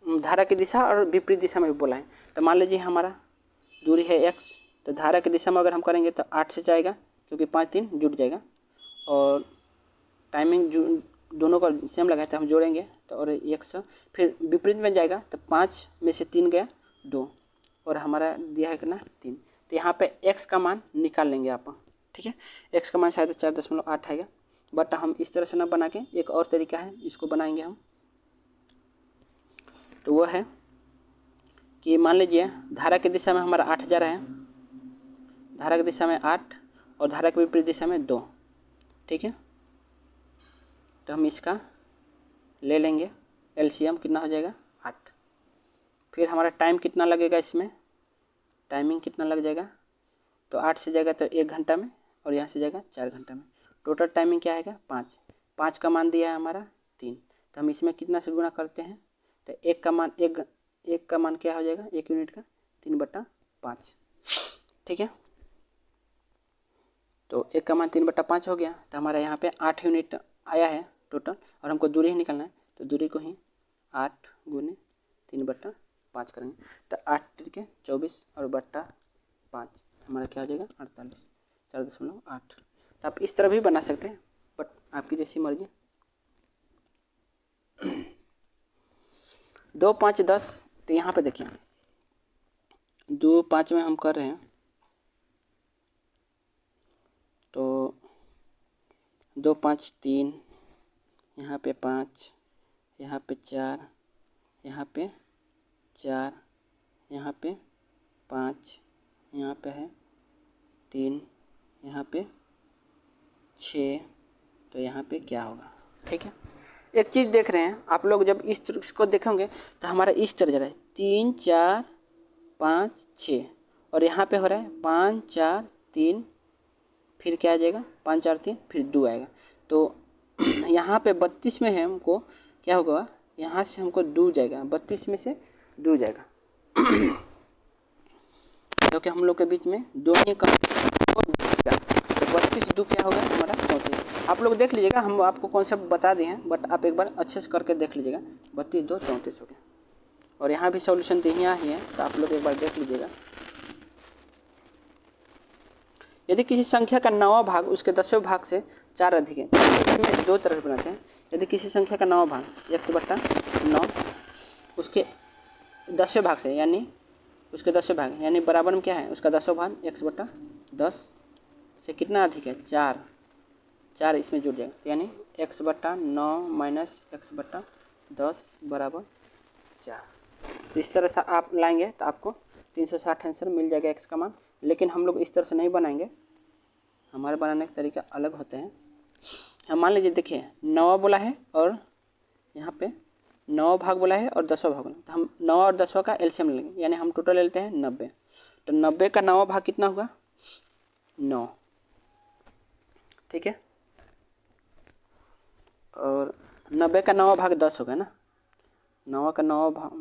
धारा की दिशा और विपरीत दिशा में भी बोला है। तो मान लीजिए हमारा दूरी है x, तो धारा की दिशा में अगर हम करेंगे तो 8 से जाएगा, क्योंकि 5 3 जुट जाएगा और टाइमिंग जो दोनों का सेम लगा है तो हम जोड़ेंगे तो और 100 फिर विपरीत में जाएगा तो 5 में से 3 गया 2 और हमारा दिया है कितना 3। तो यहाँ पे x का मान निकाल लेंगे आप, ठीक है। x का मान शायद 4.8 आएगा, बट हम इस तरह से ना बना के एक और तरीका है इसको बनाएंगे हम। तो वह है कि मान लीजिए धारा की दिशा में हमारा 8 जा रहा है, धारा की दिशा में 8 और धारा की विपरीत दिशा में 2, ठीक है। तो हम इसका ले लेंगे एलसीएम, कितना हो जाएगा 8। फिर हमारा टाइम कितना लगेगा, इसमें टाइमिंग कितना लग जाएगा, तो 8 से जाएगा तो 1 घंटा में और यहाँ से जाएगा 4 घंटा में। टोटल टाइमिंग क्या आएगा 5। 5 का मान दिया है हमारा 3, तो हम इसमें कितना से गुणा करते हैं तो एक का मान क्या हो जाएगा 1 यूनिट का 3/5, ठीक है। तो 1 का मान 3/5 हो गया, तो हमारा यहाँ पे 8 यूनिट आया है टोटल, और हमको दूरी ही निकालना है तो दूरी को ही 8 गुने 3/5 करेंगे तो 8 3 24 और बट्टा 5 हमारा क्या हो जाएगा 48, 4.8। तो आप इस तरह भी बना सकते हैं, बट आपकी जैसी मर्जी। 2 5 10, तो यहाँ पे देखिए 2 5 में हम कर रहे हैं तो 2 5 3, यहाँ पे 5, यहाँ पे 4, यहाँ पे 4, यहाँ पे 5, यहाँ पे है 3, यहाँ पे 6, तो यहाँ पे क्या होगा, ठीक है। एक चीज़ देख रहे हैं आप लोग, जब इस को देखेंगे तो हमारा इस तरह जा रहा है 3 4 5 6 और यहाँ पे हो रहा है 5 4 3, फिर क्या आ जाएगा 5 4 3 फिर 2 आएगा। तो यहाँ पे 32 में है, हमको क्या होगा यहाँ से हमको 2 जाएगा, 32 में से 2 जाएगा क्योंकि हम लोग के बीच में 2 ही कम, तो 32 2 क्या होगा हमारा 34। आप लोग देख लीजिएगा, हम आपको कॉन्सेप्ट बता दिए हैं, बट आप एक बार अच्छे से करके देख लीजिएगा। 32 2 34 हो गया, और यहाँ भी सॉल्यूशन यहाँ ही है, तो आप लोग एक बार देख लीजिएगा। यदि किसी संख्या का 9वां भाग उसके 10वें भाग से 4 अधिक है, इसमें 2 तरह बनाते हैं। यदि किसी संख्या का 9वां भाग 1/9 उसके 10वें भाग से, यानी उसके 10वें भाग, यानी बराबर में क्या है उसका 10वां भाग 1/10 से कितना अधिक है 4 इसमें जुड़ जाएगा, तो यानी 1/9 माइनस 1/10 बराबर 4। तो इस तरह से आप लाएंगे तो आपको 360 आंसर मिल जाएगा एक्स का मान। लेकिन हम लोग इस तरह से नहीं बनाएंगे, हमारे बनाने का तरीका अलग होते हैं। हम मान लीजिए देखिए 9वां बोला है और यहाँ पे 9वां भाग बोला है और 10वां भाग बोला, तो हम 9 और 10वां का एलसीएम लेंगे, यानी हम टोटल लेते हैं 90। तो 90 का 9वां भाग कितना होगा 9, ठीक है। और 90 का 9वां भाग 10 होगा ना, 90 का 9वां भाग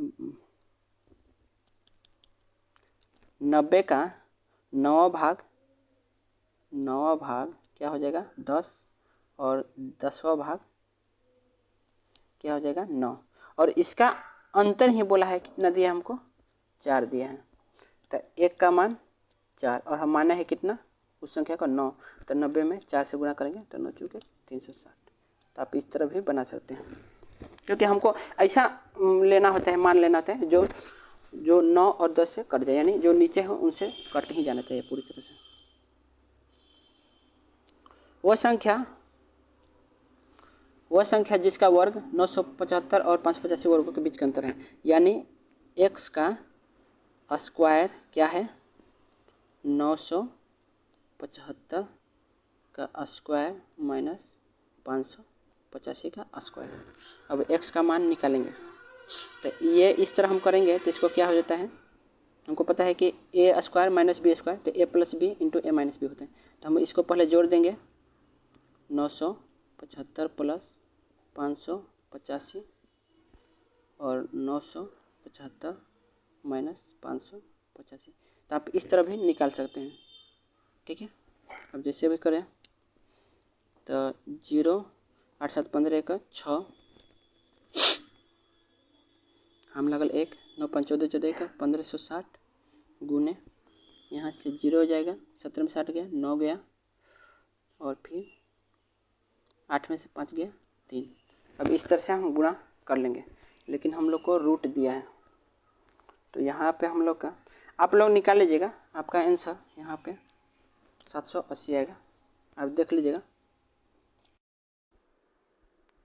90 का 9वां भाग क्या हो जाएगा 10 और 10वां भाग क्या हो जाएगा 9, और इसका अंतर ही बोला है कितना दिया हमको 4 दिया है। तो 1 का मान 4 और हम माना है कितना उस संख्या का 9, तो 90 में 4 से गुणा करेंगे तो 9 चूँकि 360। तो आप इस तरह भी बना सकते हैं, क्योंकि हमको ऐसा लेना होता है, मान लेना होता है जो 9 और 10 से कट जाए, यानी जो नीचे हो उनसे कट ही जाना चाहिए पूरी तरह से। वह संख्या जिसका वर्ग 975 और 585 वर्गों के बीच का अंतर है, यानी x का स्क्वायर क्या है 975 का स्क्वायर माइनस 585 का स्क्वायर। अब x का मान निकालेंगे, तो ये इस तरह हम करेंगे तो इसको क्या हो जाता है, हमको पता है कि a square minus B square, तो a plus B into A minus B होता है। तो हम इसको पहले जोड़ देंगे 975 प्लस 585 और 975 माइनस 585, तो आप इस तरह भी निकाल सकते हैं, ठीक है। अब जैसे भी करें तो 0 8 7 15 1 6, हम लगल 1 9 5 14 14 1 1560 गुने यहाँ से 0 हो जाएगा, 17 में 60 गया 9 गया और फिर 8 में से 5 गया 3। अब इस तरह से हम गुणा कर लेंगे, लेकिन हम लोग को रूट दिया है तो यहाँ पे हम लोग का आप लोग निकाल लीजिएगा, आपका आंसर यहाँ पे 780 आएगा। आप देख लीजिएगा।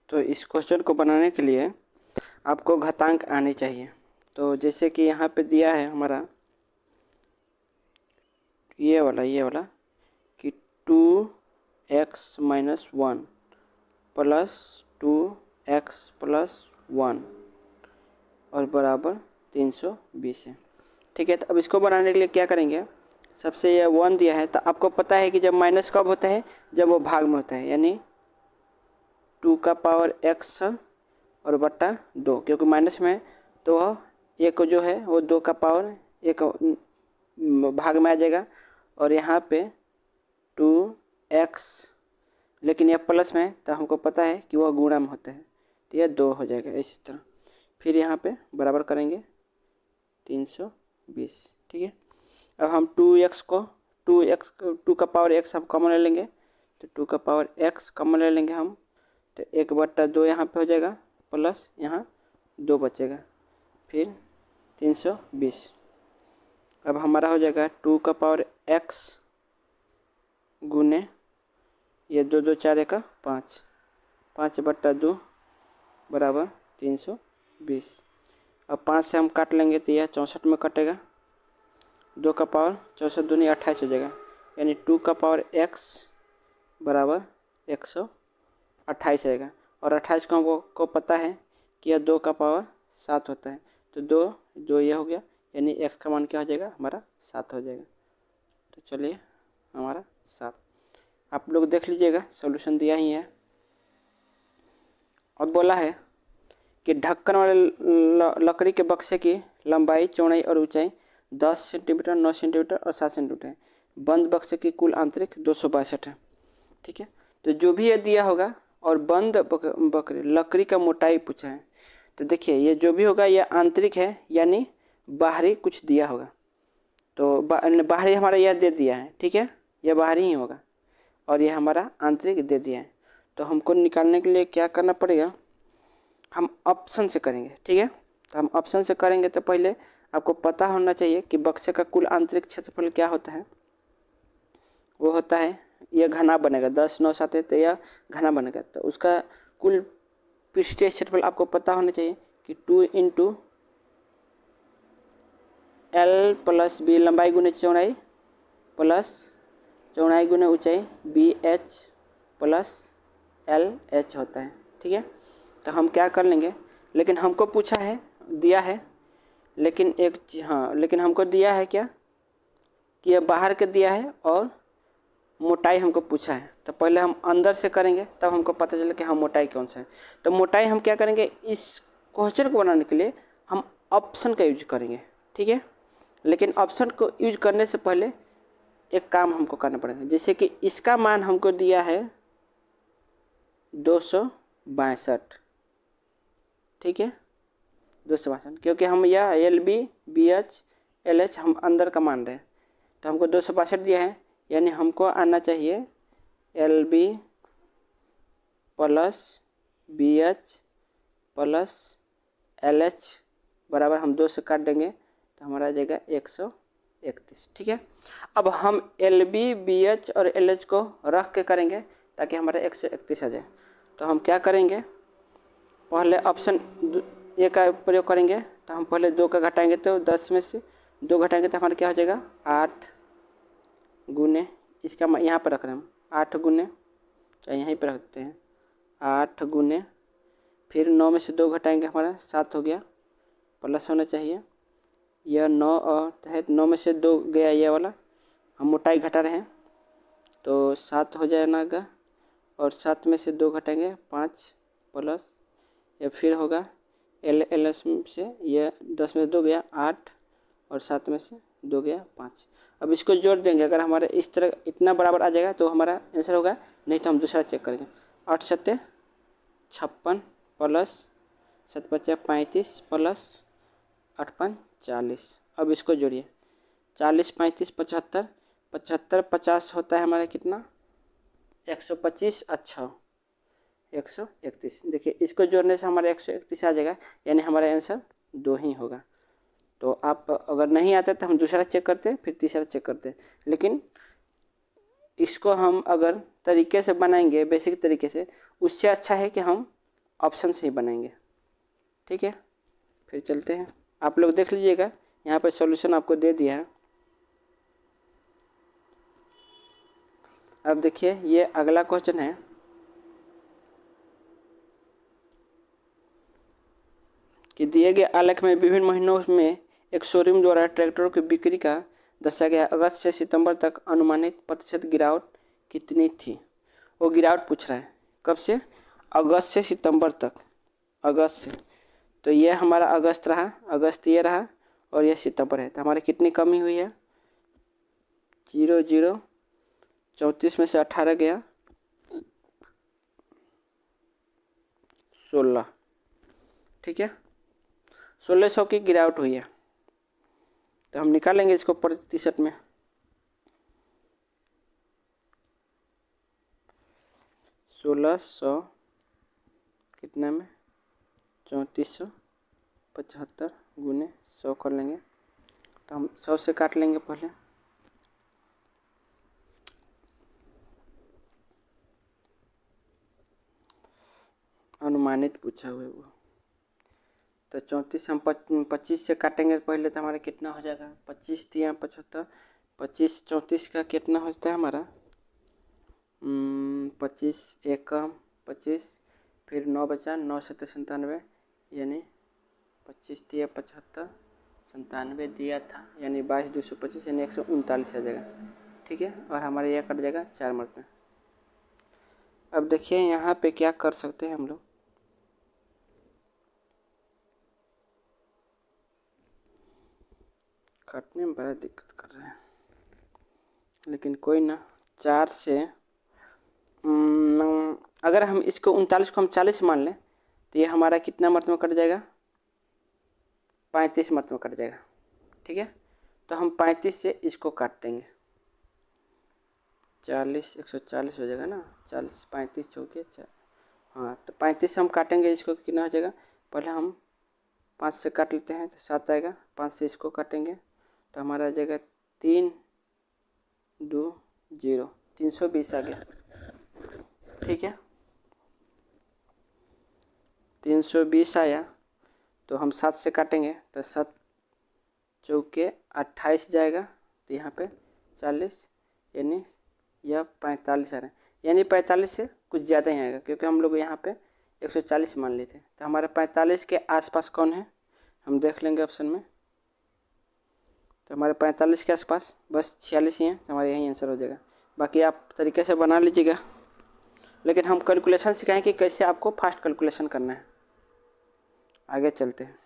तो इस क्वेश्चन को बनाने के लिए आपको घातांक आने चाहिए। तो जैसे कि यहाँ पे दिया है हमारा ये वाला कि 2x - 1 प्लस 2x + 1 और बराबर 320 है। ठीक है, तो अब इसको बनाने के लिए क्या करेंगे, सबसे ये 1 दिया है तो आपको पता है कि जब माइनस कब होता है, जब वो भाग में होता है, यानी 2 का पावर x और बट्टा 2, क्योंकि माइनस में है तो एक जो है वो 2 का पावर एक भाग में आ जाएगा और यहाँ पे 2x, लेकिन यह प्लस में है तो हमको पता है कि वह गुणा में होता है तो यह 2 हो जाएगा इसी तरह। फिर यहाँ पे बराबर करेंगे 320। ठीक है, अब हम 2 का पावर x हम कॉमन ले लेंगे तो 2 का पावर x कॉमन ले लेंगे हम, तो 1/2 यहाँ पे हो जाएगा प्लस यहाँ 2 बचेगा, फिर 320। अब हमारा हो जाएगा 2 का पावर x गुने ये 2 2 4 1 5, 5/2 बराबर 320। अब 5 से हम काट लेंगे तो यह 64 में कटेगा, 2 का पावर 64 दूनी 28 हो जाएगा, यानी 2 का पावर x बराबर 128 आएगा। और 28 को हमको पता है कि यह 2 का पावर 7 होता है, तो 2 ये हो गया, यानी x का मान क्या हो जाएगा हमारा 7 हो जाएगा। तो चलिए हमारा 7, आप लोग देख लीजिएगा सॉल्यूशन दिया ही है। और बोला है कि ढक्कन वाले लकड़ी के बक्से की लंबाई, चौड़ाई और ऊंचाई 10 सेंटीमीटर, 9 सेंटीमीटर और 7 सेंटीमीटर है। बंद बक्से की कुल आंतरिक 262 है। ठीक है, तो जो भी ये दिया होगा और बंद लकड़ी का मोटाई पूछा है, तो देखिए ये जो भी होगा ये आंतरिक है, यानी बाहरी कुछ दिया होगा। तो बाहरी हमारा यह दे दिया है, ठीक है, यह बाहरी ही होगा और यह हमारा आंतरिक दे दिया है। तो हमको निकालने के लिए क्या करना पड़ेगा, हम ऑप्शन से करेंगे। ठीक है, तो हम ऑप्शन से करेंगे तो पहले आपको पता होना चाहिए कि बक्से का कुल आंतरिक क्षेत्रफल क्या होता है। वो होता है, यह घना बनेगा, 10 9 7 है तो यह घना बनेगा, तो उसका कुल पृष्ठीय क्षेत्रफल आपको पता होना चाहिए कि 2 × L + B, लंबाई गुने चौड़ाई प्लस चौड़ाई गुने ऊंचाई, BH + LH होता है। ठीक है, तो हम क्या कर लेंगे, लेकिन हमको पूछा है, दिया है, लेकिन लेकिन हमको दिया है क्या कि यह बाहर के दिया है और मोटाई हमको पूछा है। तो पहले हम अंदर से करेंगे तब हमको पता चले कि हाँ मोटाई कौन सा है। तो मोटाई हम क्या करेंगे, इस क्वेश्चन को बनाने के लिए हम ऑप्शन का यूज करेंगे। ठीक है, लेकिन ऑप्शन को यूज करने से पहले एक काम हमको करना पड़ेगा, जैसे कि इसका मान हमको दिया है 262। ठीक है, 262, क्योंकि हम यह LB BH LH हम अंदर का मान रहे हैं, तो हमको 262 दिया है, यानी हमको आना चाहिए LB + BH + LH बराबर, हम 2 से काट देंगे तो हमारा आ जाएगा 131। ठीक है, अब हम LB BH और LH को रख के करेंगे ताकि हमारा 131 आ जाए। तो हम क्या करेंगे, पहले ऑप्शन ए का प्रयोग करेंगे, तो हम पहले 2 का घटाएंगे तो 10 में से 2 घटाएंगे तो हमारा क्या हो जाएगा 8 गुने, इसका यहाँ पर रख रहे हैं हम 8 गुने, चाहे यहीं पर रखते हैं 8 गुने, फिर 9 में से 2 घटाएंगे हमारा 7 हो गया, प्लस होना चाहिए यह 9 और है 9 में से 2 गया ये वाला, हम मोटाई घटा रहे हैं तो 7 हो जाएगा, और 7 में से 2 घटाएंगे 5 प्लस या फिर होगा LS से यह 10 में से 2 गया 8 और 7 में से 2 गया 5। अब इसको जोड़ देंगे, अगर हमारे इस तरह इतना बराबर आ जाएगा तो हमारा आंसर होगा, नहीं तो हम दूसरा चेक करेंगे। 8 7 56 प्लस 7 5 35 प्लस 8 5 40। अब इसको जोड़िए, 40 35 75 75 50 होता है हमारा कितना 125 अच्छा 131। देखिए इसको जोड़ने से हमारा 131 आ जाएगा, यानी हमारा आंसर 2 ही होगा। तो आप अगर नहीं आता तो हम दूसरा चेक करते फिर तीसरा चेक करते, लेकिन इसको हम अगर तरीके से बनाएंगे बेसिक तरीके से, उससे अच्छा है कि हम ऑप्शन से ही बनाएंगे। ठीक है, फिर चलते हैं। आप लोग देख लीजिएगा, यहाँ पर सॉल्यूशन आपको दे दिया है। अब देखिए ये अगला क्वेश्चन है कि दिए गए आलेख में विभिन्न महीनों में एक शोरूम द्वारा ट्रैक्टरों की बिक्री का दर्शाया गया अगस्त से सितंबर तक अनुमानित प्रतिशत गिरावट कितनी थी। वो गिरावट पूछ रहा है कब से, अगस्त से सितंबर तक। अगस्त से, तो ये हमारा अगस्त रहा, अगस्त ये रहा और ये सितंबर है। तो हमारी कितनी कमी हुई है, 0 34 में से 18 गया 16। ठीक है, 1600 की गिरावट हुई है। तो हम निकालेंगे इसको प्रतिशत में। 1600 कितने में 3475 गुने 100 कर लेंगे। तो हम 100 से काट लेंगे पहले। अनुमानित पूछा हुआ है वो, तो 34 हम 25 से काटेंगे पहले, तो हमारा कितना हो जाएगा, 25 दिया 75, 25 34 का कितना होता है हमारा 25 एक कम 25, फिर 9 बचा, 9 7 97, यानी 25 दिया 75, 97 दिया था, यानी 22 225, यानी 139 आ जाएगा। ठीक है, और हमारा यह कट जाएगा 4 मरतबा। अब देखिए यहाँ पे क्या कर सकते हैं हम लोग, काटने में बड़ा दिक्कत कर रहे हैं, लेकिन कोई ना। 4 से अगर हम इसको 39 को हम 40 मान लें तो ये हमारा कितना मरतबा कट जाएगा, 35 मरतबा कट जाएगा। ठीक है, तो हम 35 से इसको काट देंगे, 40 140 हो जाएगा ना, 40 35 चौके 4, हाँ। तो 35 से हम काटेंगे इसको, कितना हो जाएगा, पहले हम 5 से काट लेते हैं तो 7 आएगा, 5 से इसको काटेंगे तो हमारा आ जाएगा 3 2 0, 320 आ गया। ठीक है, 320 आया, तो हम 7 से काटेंगे तो 7 चौके 28 जाएगा, तो यहाँ पे 40, यानी यह 45 आ रहा है, यानी 45 से कुछ ज़्यादा ही आएगा, क्योंकि हम लोग यहाँ पे 140 मान लिए थे। तो हमारे 45 के आसपास कौन है, हम देख लेंगे ऑप्शन में। तो हमारे 45 के आसपास बस 46 ही हैं, तो हमारा यही आंसर हो जाएगा। बाकी आप तरीके से बना लीजिएगा, लेकिन हम कैलकुलेशन सिखाएंगे कि कैसे आपको फास्ट कैलकुलेशन करना है। आगे चलते हैं।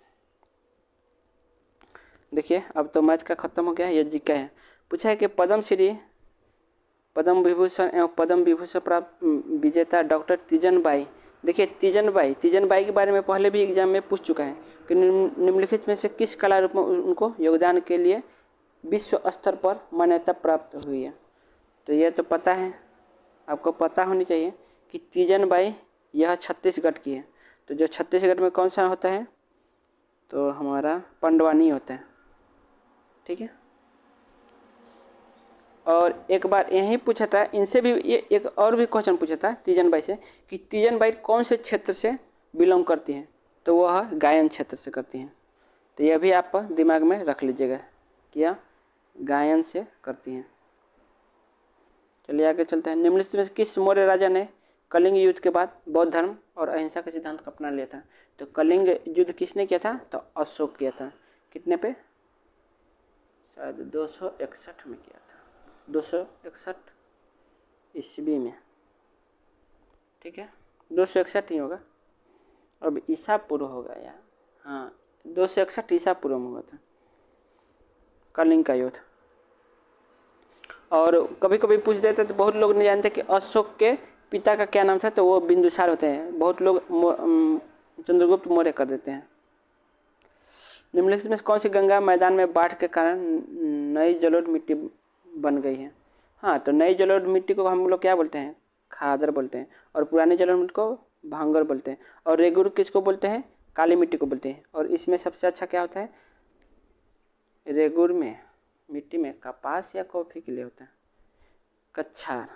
देखिए अब तो मैथ का ख़त्म हो गया, ये जीके है। पूछा है कि पद्मश्री, पद्म विभूषण एवं पद्म विभूषण प्राप्त विजेता डॉक्टर तीजन बाई। देखिए तीजन बाई के बारे में पहले भी एग्जाम में पूछ चुका है कि निम्नलिखित में से किस कला रूप में उनको योगदान के लिए विश्व स्तर पर मान्यता प्राप्त हुई है। तो ये तो पता है, आपको पता होनी चाहिए कि तीजन बाई यह छत्तीसगढ़ की है। तो जो छत्तीसगढ़ में कौन सा होता है, तो हमारा पंडवानी होता है। ठीक है, और एक बार यही पूछा था इनसे भी, ये एक और भी क्वेश्चन पूछा था तीजन बाई से कि तीजन बाई कौन से क्षेत्र से बिलोंग करती हैं, तो वह गायन क्षेत्र से करती हैं। तो यह भी आप दिमाग में रख लीजिएगा कि यह गायन से करती हैं। चलिए आगे चलते हैं। निम्नलिखित में किस मौर्य राजा ने कलिंग युद्ध के बाद बौद्ध धर्म और अहिंसा के सिद्धांत को अपना लिया था। तो कलिंग युद्ध किसने किया था, तो अशोक किया था। कितने पे, शायद 261 में किया था, 261 ईस्वी में। ठीक है, 261 ही होगा, अब ईसा पूर्व होगा यार, हाँ 261 ईसा पूर्व में हुआ था कलिंग का युद्ध। और कभी कभी पूछ देते तो बहुत लोग नहीं जानते कि अशोक के पिता का क्या नाम था, तो वो बिंदुसार होते हैं। बहुत लोग चंद्रगुप्त मौर्य कर देते हैं। निम्नलिखित में कौन सी गंगा मैदान में बाढ़ के कारण नई जलोढ़ मिट्टी बन गई है। हाँ, तो नई जलोढ़ मिट्टी को हम लोग क्या बोलते हैं, खादर बोलते हैं। और पुराने जलोढ़ मिट्टी को भांगर बोलते हैं। और रेगुर किसको बोलते हैं? काली मिट्टी को बोलते हैं। और इसमें सबसे अच्छा क्या होता है? रेगुर में मिट्टी में कपास या कॉफी के लिए होता है कच्छार।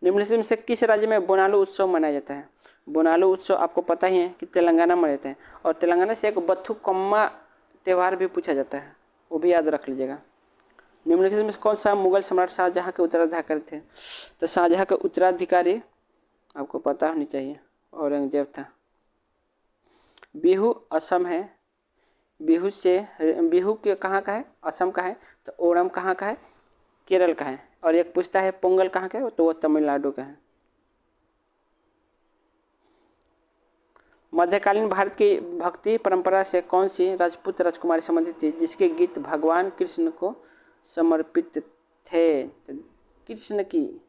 निम्नलिखित में से किस राज्य में बोनालू उत्सव मनाया जाता है? बोनालू उत्सव आपको पता ही है कि तेलंगाना में रहते हैं। और तेलंगाना से एक बथुकम्मा त्यौहार भी पूछा जाता है, वो भी याद रख लीजिएगा। निम्नलिखित में कौन सा मुगल सम्राट शाहजहां के उत्तराधिकारी थे? तो शाहजहां के उत्तराधिकारी आपको पता होनी चाहिए, औरंगजेब था। बिहू असम है। बिहू के कहाँ का है? असम का है। तो ओणम कहाँ का है? केरल का है। और एक पूछता है पोंगल कहाँ का है? तो वो तमिलनाडु का है। मध्यकालीन भारत की भक्ति परंपरा से कौन सी राजपूत राजकुमारी संबंधित थी जिसके गीत भगवान कृष्ण को समर्पित थे? तो कृष्ण की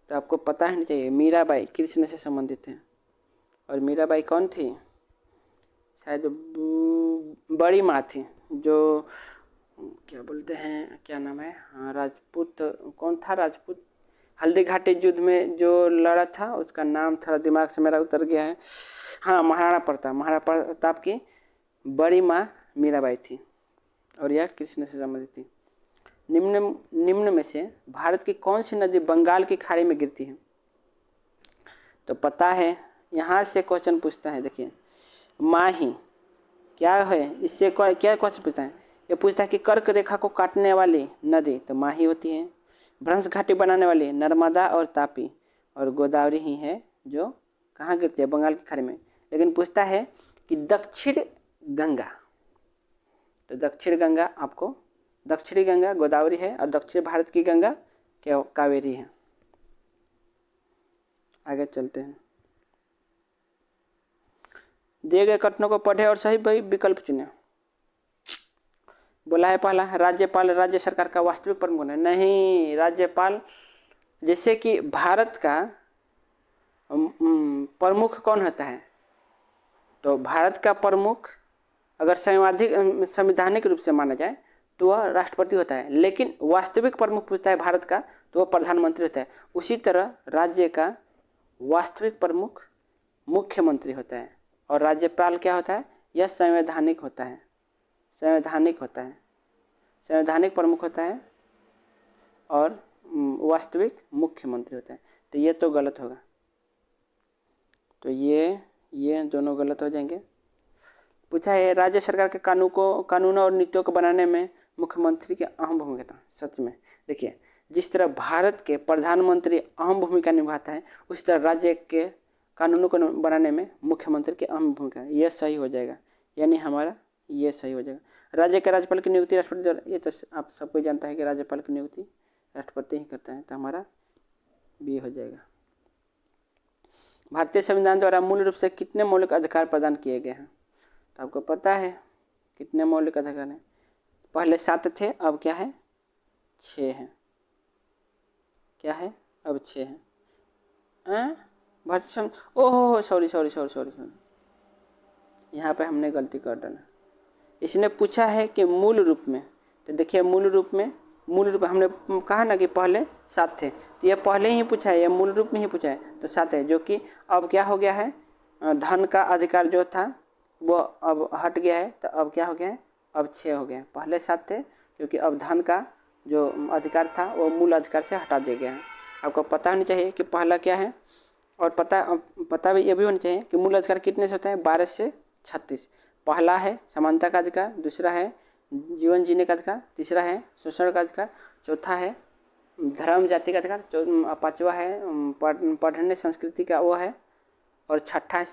तो आपको पता ही नहीं चाहिए, मीराबाई कृष्ण से संबंधित है। और मीराबाई कौन थी? शायद बड़ी माँ थी, जो क्या बोलते हैं, क्या नाम है, हाँ राजपूत, कौन था राजपूत, हल्दी घाटी युद्ध में जो लड़ा था उसका नाम थोड़ा दिमाग से मेरा उतर गया है। हाँ महाराणा प्रताप की बड़ी माँ मीराबाई थी और यह कृष्ण से संबंधित थी। निम्न में से भारत की कौन सी नदी बंगाल की खाड़ी में गिरती है? तो पता है, यहाँ से क्वेश्चन पूछता है। देखिए माही क्या है, इससे क्या क्वेश्चन पूछता है? ये पूछता है कि कर्क रेखा को काटने वाली नदी, तो माही होती है। भ्रंश घाटी बनाने वाली नर्मदा और तापी, और गोदावरी ही है जो कहाँ गिरती है? बंगाल की खाड़ी में। लेकिन पूछता है कि दक्षिण गंगा, तो दक्षिण गंगा आपको, दक्षिणी गंगा गोदावरी है और दक्षिण भारत की गंगा क्या कावेरी है। आगे चलते हैं। दिए गए कथनों को पढ़े और सही विकल्प चुने। बोला है पहला, राज्यपाल राज्य सरकार का वास्तविक प्रमुख है। नहीं, राज्यपाल जैसे कि भारत का प्रमुख कौन होता है? तो भारत का प्रमुख अगर संवैधानिक रूप से माना जाए तो वह राष्ट्रपति होता है, लेकिन वास्तविक प्रमुख पूछता है भारत का तो वह प्रधानमंत्री होता है। उसी तरह राज्य का वास्तविक प्रमुख मुख्यमंत्री होता है और राज्यपाल क्या होता है? यह संवैधानिक होता है, संवैधानिक प्रमुख होता है और वास्तविक मुख्यमंत्री होता है। तो ये तो गलत होगा, तो ये दोनों गलत हो जाएंगे। पूछा है राज्य सरकार के कानून और नीतियों को बनाने में मुख्यमंत्री की अहम भूमिका। सच में देखिए, जिस तरह भारत के प्रधानमंत्री अहम भूमिका निभाता है उस तरह राज्य के कानूनों को बनाने में मुख्यमंत्री की अहम भूमिका है। यह सही हो जाएगा, यानी हमारा ये सही हो जाएगा। राज्य के राज्यपाल की नियुक्ति राष्ट्रपति द्वारा, ये तो आप सबको जानता है कि राज्यपाल की नियुक्ति राष्ट्रपति ही करता है, तो हमारा बी हो जाएगा। भारतीय संविधान द्वारा मूल रूप से कितने मौलिक अधिकार प्रदान किए गए हैं? तो आपको पता है कितने मौलिक अधिकार हैं? पहले 7 थे, अब क्या है? 6 हैं। क्या है? अब 6 हैं। भारतीय ओह सॉरी, यहाँ पे हमने गलती कर डाला। इसने पूछा है कि मूल रूप में, तो देखिए मूल रूप हमने कहा ना कि पहले 7 थे, तो ये पहले ही पूछा है, ये मूल रूप में ही पूछा है, तो 7 है। जो कि अब क्या हो गया है? धन का अधिकार जो था वो अब हट गया है, तो अब क्या हो गया है? अब 6 हो गया है। पहले 7 थे क्योंकि अब धन का जो अधिकार था वो मूल अधिकार से हटा दिया गया है। आपको पता होना चाहिए कि पहला क्या है, और पता भी ये भी होना चाहिए कि मूल अधिकार कितने से होता है? 12 से 36। पहला है समानता का अधिकार, दूसरा है जीवन जीने का अधिकार, तीसरा है शोषण का अधिकार, चौथा है धर्म जाति का अधिकार, पांचवा है पढ़ने संस्कृति का वो है, और छठा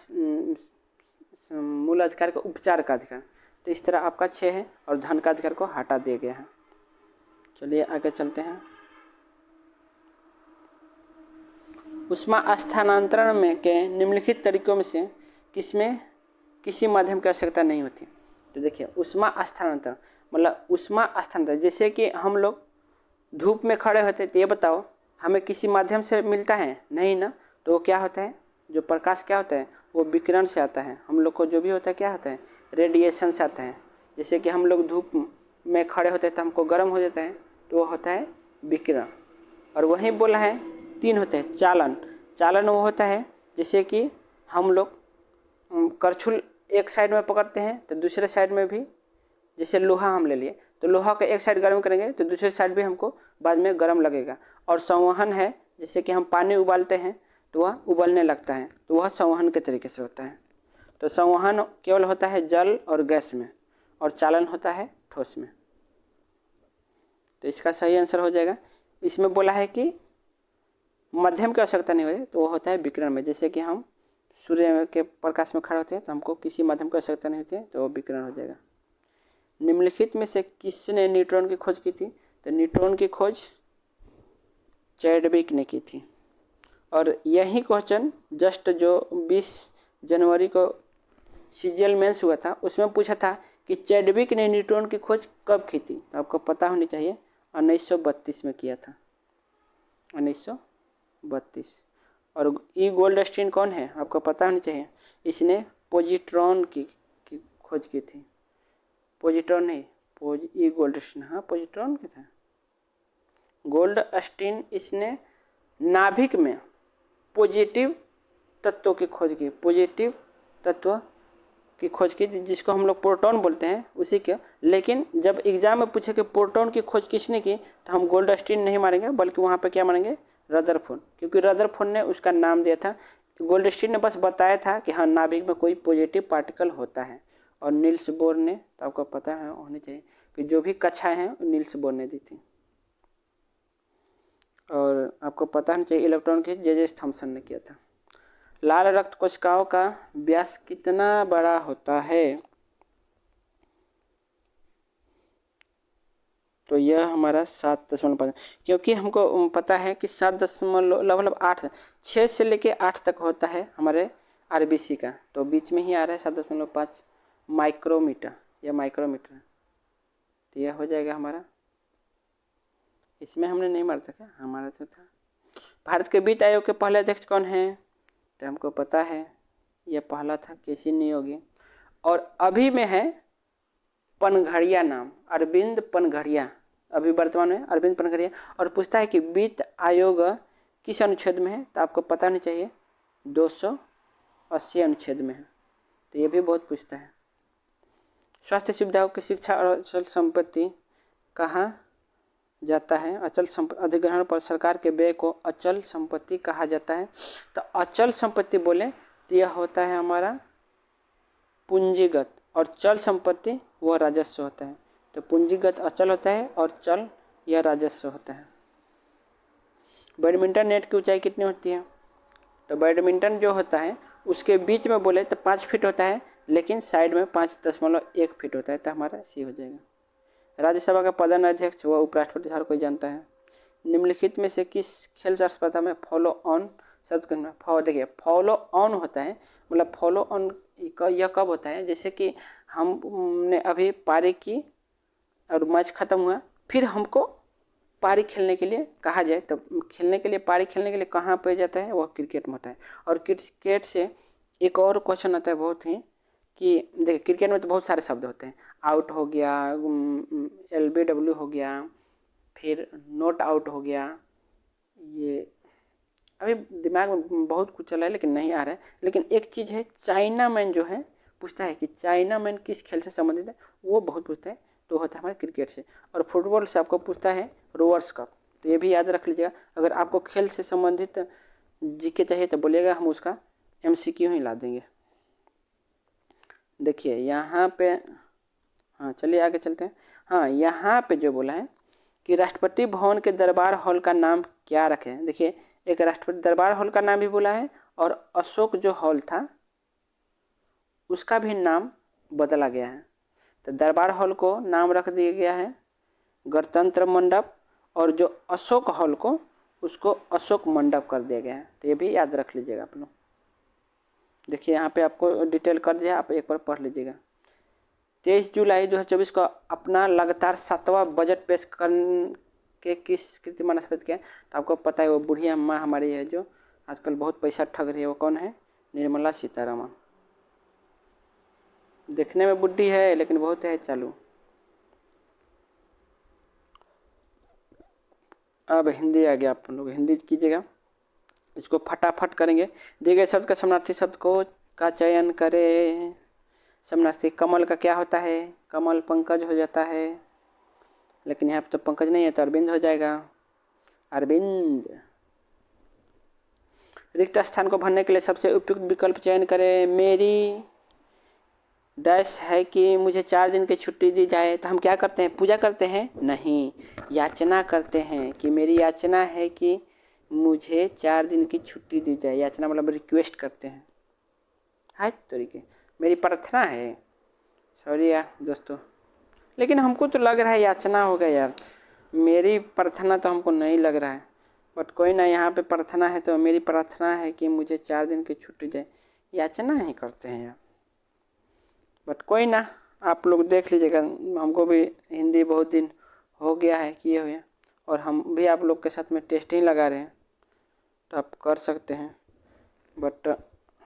मूल अधिकार का उपचार का अधिकार। तो इस तरह आपका 6 है और धन का अधिकार को हटा दिया गया है। चलिए आगे चलते हैं। ऊष्मा स्थानांतरण में के निम्नलिखित तरीकों में से किसमें किसी माध्यम की आवश्यकता नहीं होती? तो देखिए ऊष्मा स्थानांतरण मतलब ऊष्मा स्थानांतरण, जैसे कि हम लोग धूप में खड़े होते हैं, तो ये बताओ हमें किसी माध्यम से मिलता है? नहीं ना। तो वो क्या होता है? जो प्रकाश क्या होता है? वो विकिरण से आता है। हम लोग को जो भी होता है क्या होता है? रेडिएशन से आता है। जैसे कि हम लोग धूप में खड़े होते हैं तो हमको गर्म हो जाता है, तो वो होता है विकिरण। और वही बोला है तीन होते हैं। चालन, चालन वो होता है जैसे कि हम लोग करछुल एक साइड में पकड़ते हैं तो दूसरे साइड में भी, जैसे लोहा हम ले लिए तो लोहा का एक साइड गर्म करेंगे तो दूसरे साइड भी हमको बाद में गर्म लगेगा। और संवहन है, जैसे कि हम पानी उबालते हैं तो वह उबलने लगता है, तो वह संवहन के तरीके से होता है। तो संवहन केवल होता है जल और गैस में, और चालन होता है ठोस में। तो इसका सही आंसर हो जाएगा। इसमें बोला है कि मध्यम की आवश्यकता नहीं होती, तो वो होता है विकिरण में। जैसे कि हम सूर्य के प्रकाश में खड़े होते हैं तो हमको किसी माध्यम की आवश्यकता नहीं होती है, तो वो विकिरण हो जाएगा। निम्नलिखित में से किसने न्यूट्रॉन की खोज की थी? तो न्यूट्रॉन की खोज चैडविक ने की थी। और यही क्वेश्चन जस्ट जो 20 जनवरी को सीजीएल मेंस हुआ था उसमें पूछा था कि चैडविक ने न्यूट्रॉन की खोज कब की थी? तो आपको पता होनी चाहिए, 1932 में किया था, 1932। और ई गोल्डस्टीन कौन है? आपको पता होनी चाहिए, इसने पॉजिट्रॉन की खोज की थी। पॉजिट्रॉन नहीं, ई गोल्डस्टीन, हाँ पॉजिट्रॉन की था। गोल्डस्टीन इसने नाभिक में पॉजिटिव तत्वों की खोज की, पॉजिटिव तत्व की खोज की, जिसको हम लोग प्रोटॉन बोलते हैं, उसी के। लेकिन जब एग्जाम में पूछे कि प्रोटॉन की खोज किसने की, तो हम गोल्डस्टीन नहीं मानेंगे, बल्कि वहाँ पे क्या मानेंगे? रदरफोर्ड, क्योंकि रदरफोर्ड ने उसका नाम दिया था। गोल्डस्टीन ने बस बताया था कि हाँ नाभिक में कोई पॉजिटिव पार्टिकल होता है। और नील्स बोर ने, तो आपको पता है होनी चाहिए कि जो भी कक्षाएं हैं नील्स बोर ने दी थी। और आपको पता होना चाहिए इलेक्ट्रॉन की जे थॉमसन ने किया था। लाल रक्त कोशिकाओं का व्यास कितना बड़ा होता है? तो यह हमारा 7.5, क्योंकि हमको पता है कि 7.8 से लेके 8 तक होता है हमारे आरबीसी का, तो बीच में ही आ रहा है 7.5 माइक्रोमीटर, या माइक्रोमीटर। तो यह हो जाएगा हमारा। इसमें हमने नहीं मारा था क्या? हमारा तो था। भारत के वित्त आयोग के पहले अध्यक्ष कौन है? तो हमको पता है यह पहला था केसी नियोगी। और अभी में है पनघड़िया नाम, अरविंद पनघड़िया, अभी वर्तमान में अरविंद पनघड़िया। और पूछता है कि वित्त आयोग किस अनुच्छेद में है? तो आपको पता नहीं चाहिए, 280 अनुच्छेद में है। तो ये भी बहुत पूछता है। स्वास्थ्य सुविधाओं की शिक्षा और अचल संपत्ति कहा जाता है? अचल अधिग्रहण पर सरकार के व्यय को अचल संपत्ति कहा जाता है। तो अचल संपत्ति बोले तो यह होता है हमारा पूंजीगत, और चल संपत्ति वह राजस्व होता है। तो पूंजीगत अचल होता है और चल यह राजस्व होता है। बैडमिंटन नेट की ऊंचाई कितनी होती है? तो बैडमिंटन जो होता है उसके बीच में बोले तो 5 फीट होता है, लेकिन साइड में 5.1 फीट होता है, तो हमारा सी हो जाएगा। राज्यसभा का प्रधान अध्यक्ष व उपराष्ट्रपति हर कोई जानता है। निम्नलिखित में से किस खेल स्पर्धा में फॉलो ऑन शब्द का देखिए, फॉलो ऑन होता है, मतलब फॉलो ऑन यह कब होता है? जैसे कि हमने अभी पारी की और मैच खत्म हुआ, फिर हमको पारी खेलने के लिए कहा जाए, तो खेलने के लिए, पारी खेलने के लिए कहाँ पे जाता है? वह क्रिकेट में होता है। और क्रिकेट से एक और क्वेश्चन आता है बहुत ही, कि देखिए क्रिकेट में तो बहुत सारे शब्द होते हैं, आउट हो गया, LBW हो गया, फिर नॉट आउट हो गया, ये अभी दिमाग में बहुत कुछ चला है लेकिन नहीं आ रहा है। लेकिन एक चीज़ है, चाइना मैन जो है, पूछता है कि चाइना मैन किस खेल से संबंधित है, वो बहुत पूछता है, तो होता है हमारे क्रिकेट से। और फुटबॉल से आपको पूछता है रोवर्स कप, तो ये भी याद रख लीजिएगा। अगर आपको खेल से संबंधित जीके चाहिए तो बोलिएगा, हम उसका MCQ ही ला देंगे। देखिए यहाँ पे, हाँ चलिए आगे चलते हैं। हाँ यहाँ पे जो बोला है कि राष्ट्रपति भवन के दरबार हॉल का नाम क्या रखें? देखिए एक राष्ट्रपति दरबार हॉल का नाम भी बोला है, और अशोक जो हॉल था उसका भी नाम बदला गया है। तो दरबार हॉल को नाम रख दिया गया है गणतंत्र मंडप, और जो अशोक हॉल को उसको अशोक मंडप कर दिया गया है। तो ये भी याद रख लीजिएगा आप लोग। देखिए यहाँ पे आपको डिटेल कर दिया, आप एक बार पढ़ लीजिएगा। 23 जुलाई 2024 को अपना लगातार 7वां बजट पेश करके किस कीर्तिमान स्थापित किया? तो आपको पता है वो बुढ़िया माँ हमारी है जो आजकल बहुत पैसा ठग रही है, वो कौन है? निर्मला सीतारमण। देखने में बुढ़ी है लेकिन बहुत है चालू। अब हिंदी आ गया, आप लोग हिंदी कीजिएगा। इसको फटाफट करेंगे। दिए गए शब्द का समानार्थी शब्द का चयन करें। समानार्थी कमल का क्या होता है? कमल पंकज हो जाता है, लेकिन यहाँ पे तो पंकज नहीं है तो अरविंद हो जाएगा, अरविंद। रिक्त स्थान को भरने के लिए सबसे उपयुक्त विकल्प चयन करें। मेरी डैश है कि मुझे 4 दिन की छुट्टी दी जाए। तो हम क्या करते हैं? पूजा करते हैं? नहीं, याचना करते हैं कि मेरी याचना है कि मुझे 4 दिन की छुट्टी दी जाए। याचना मतलब रिक्वेस्ट करते हैं। हाय तरीके, मेरी प्रार्थना है। सॉरी यार दोस्तों, लेकिन हमको तो लग रहा है याचना होगा यार। मेरी प्रार्थना तो हमको नहीं लग रहा है, बट कोई ना, यहाँ पे प्रार्थना है तो मेरी प्रार्थना है कि मुझे 4 दिन की छुट्टी दे। याचना ही करते हैं यार, बट कोई ना, आप लोग देख लीजिएगा। हमको भी हिंदी बहुत दिन हो गया है किए हुए, और हम भी आप लोग के साथ में टेस्ट ही लगा रहे हैं, तो आप कर सकते हैं। बट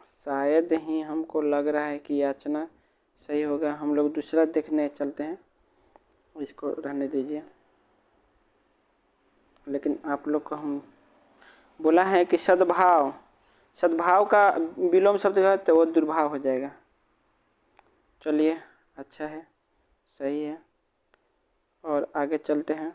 शायद ही हमको लग रहा है कि याचना सही होगा। हम लोग दूसरा देखने चलते हैं, इसको रहने दीजिए। लेकिन आप लोग को हम बोला है कि सद्भाव, सद्भाव का विलोम शब्द है तो वो दुर्भाव हो जाएगा। चलिए, अच्छा है, सही है, और आगे चलते हैं।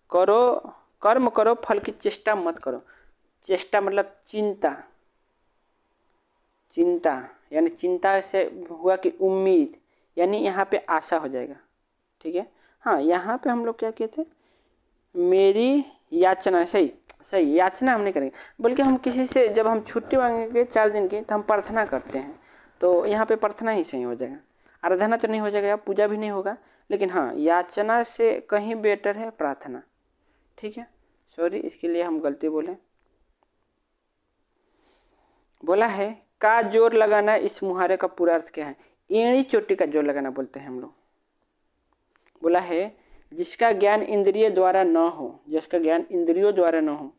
करो, कर्म करो, फल की चेष्टा मत करो। चेष्टा मतलब चिंता, चिंता यानी चिंता से हुआ कि उम्मीद, यानी यहाँ पे आशा हो जाएगा। ठीक है, हाँ, यहाँ पे हम लोग क्या कहते हैं? मेरी याचना, सही सही, याचना हम नहीं करेंगे, बल्कि हम किसी से जब हम छुट्टी मांगेंगे 4 दिन की तो हम प्रार्थना करते हैं, तो यहाँ पे प्रार्थना ही सही हो जाएगा। आराधना तो नहीं हो जाएगा, पूजा भी नहीं होगा, लेकिन हाँ, याचना से कहीं बेटर है प्रार्थना। ठीक है, सॉरी, इसके लिए हम गलती बोले। बोला है का जोर लगाना, इस मुहावरे का पूरा अर्थ क्या है? एड़ी चोटी का जोर लगाना बोलते हैं हम लोग। बोला है जिसका ज्ञान इंद्रिय द्वारा न हो, जिसका ज्ञान इंद्रियों द्वारा न हो,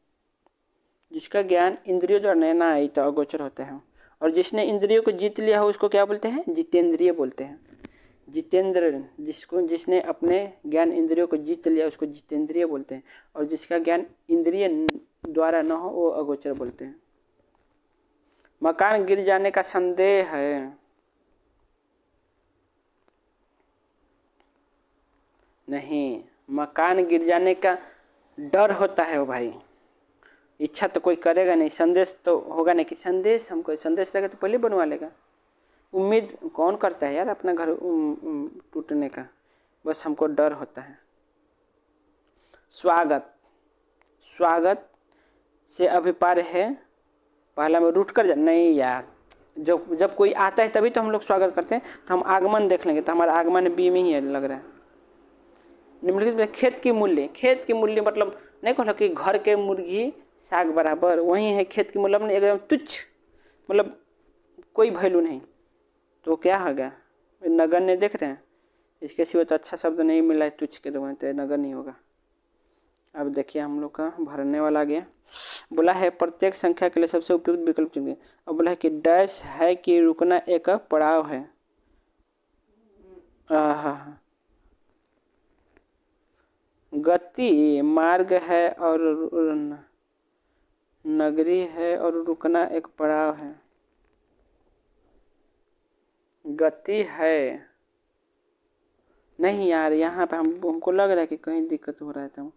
जिसका ज्ञान इंद्रियों द्वारा न आए तो अगोचर होता है। और जिसने इंद्रियों को जीत लिया हो उसको क्या बोलते हैं? जितेंद्रिय बोलते हैं। जितेंद्र, जिसने अपने ज्ञान इंद्रियों को जीत लिया उसको जितेंद्रिय बोलते हैं, और जिसका ज्ञान इंद्रिय द्वारा न हो वो अगोचर बोलते हैं। मकान गिर जाने का संदेह है, नहीं, मकान गिर जाने का डर होता है। वो भाई, इच्छा तो कोई करेगा नहीं, संदेश तो होगा नहीं कि संदेश, हमको संदेश लगे तो पहले बनवा लेगा। उम्मीद कौन करता है यार अपना घर टूटने का? बस हमको डर होता है। स्वागत, स्वागत से अभिप्राय है पहला में रूठ कर नहीं यार, जब कोई आता है तभी तो हम लोग स्वागत करते हैं, तो हम आगमन देख लेंगे, तो हमारा आगमन बी में ही लग रहा है। निम्नलिखित में खेत की मूल्य, खेत की मूल्य मतलब नहीं कहना कि घर के मुर्गी साग बराबर, वही है खेत की मूल्य, मतलब एकदम तुच्छ, मतलब कोई वैल्यू नहीं, तो क्या होगा? नगण्य देख रहे हैं, इसके सिवा तो अच्छा शब्द नहीं मिला है, तुच्छ के तो नगण्य नहीं होगा। अब देखिए हम लोग का भरने वाला आ गया। बोला है प्रत्येक संख्या के लिए सबसे उपयुक्त विकल्प चुनिए। अब बोला है कि डैश है कि रुकना एक पड़ाव है। गति मार्ग है और नगरी है और रुकना एक पड़ाव है। गति है नहीं यार, यहाँ पे हमको लग रहा है कि कहीं दिक्कत हो रहा है, तो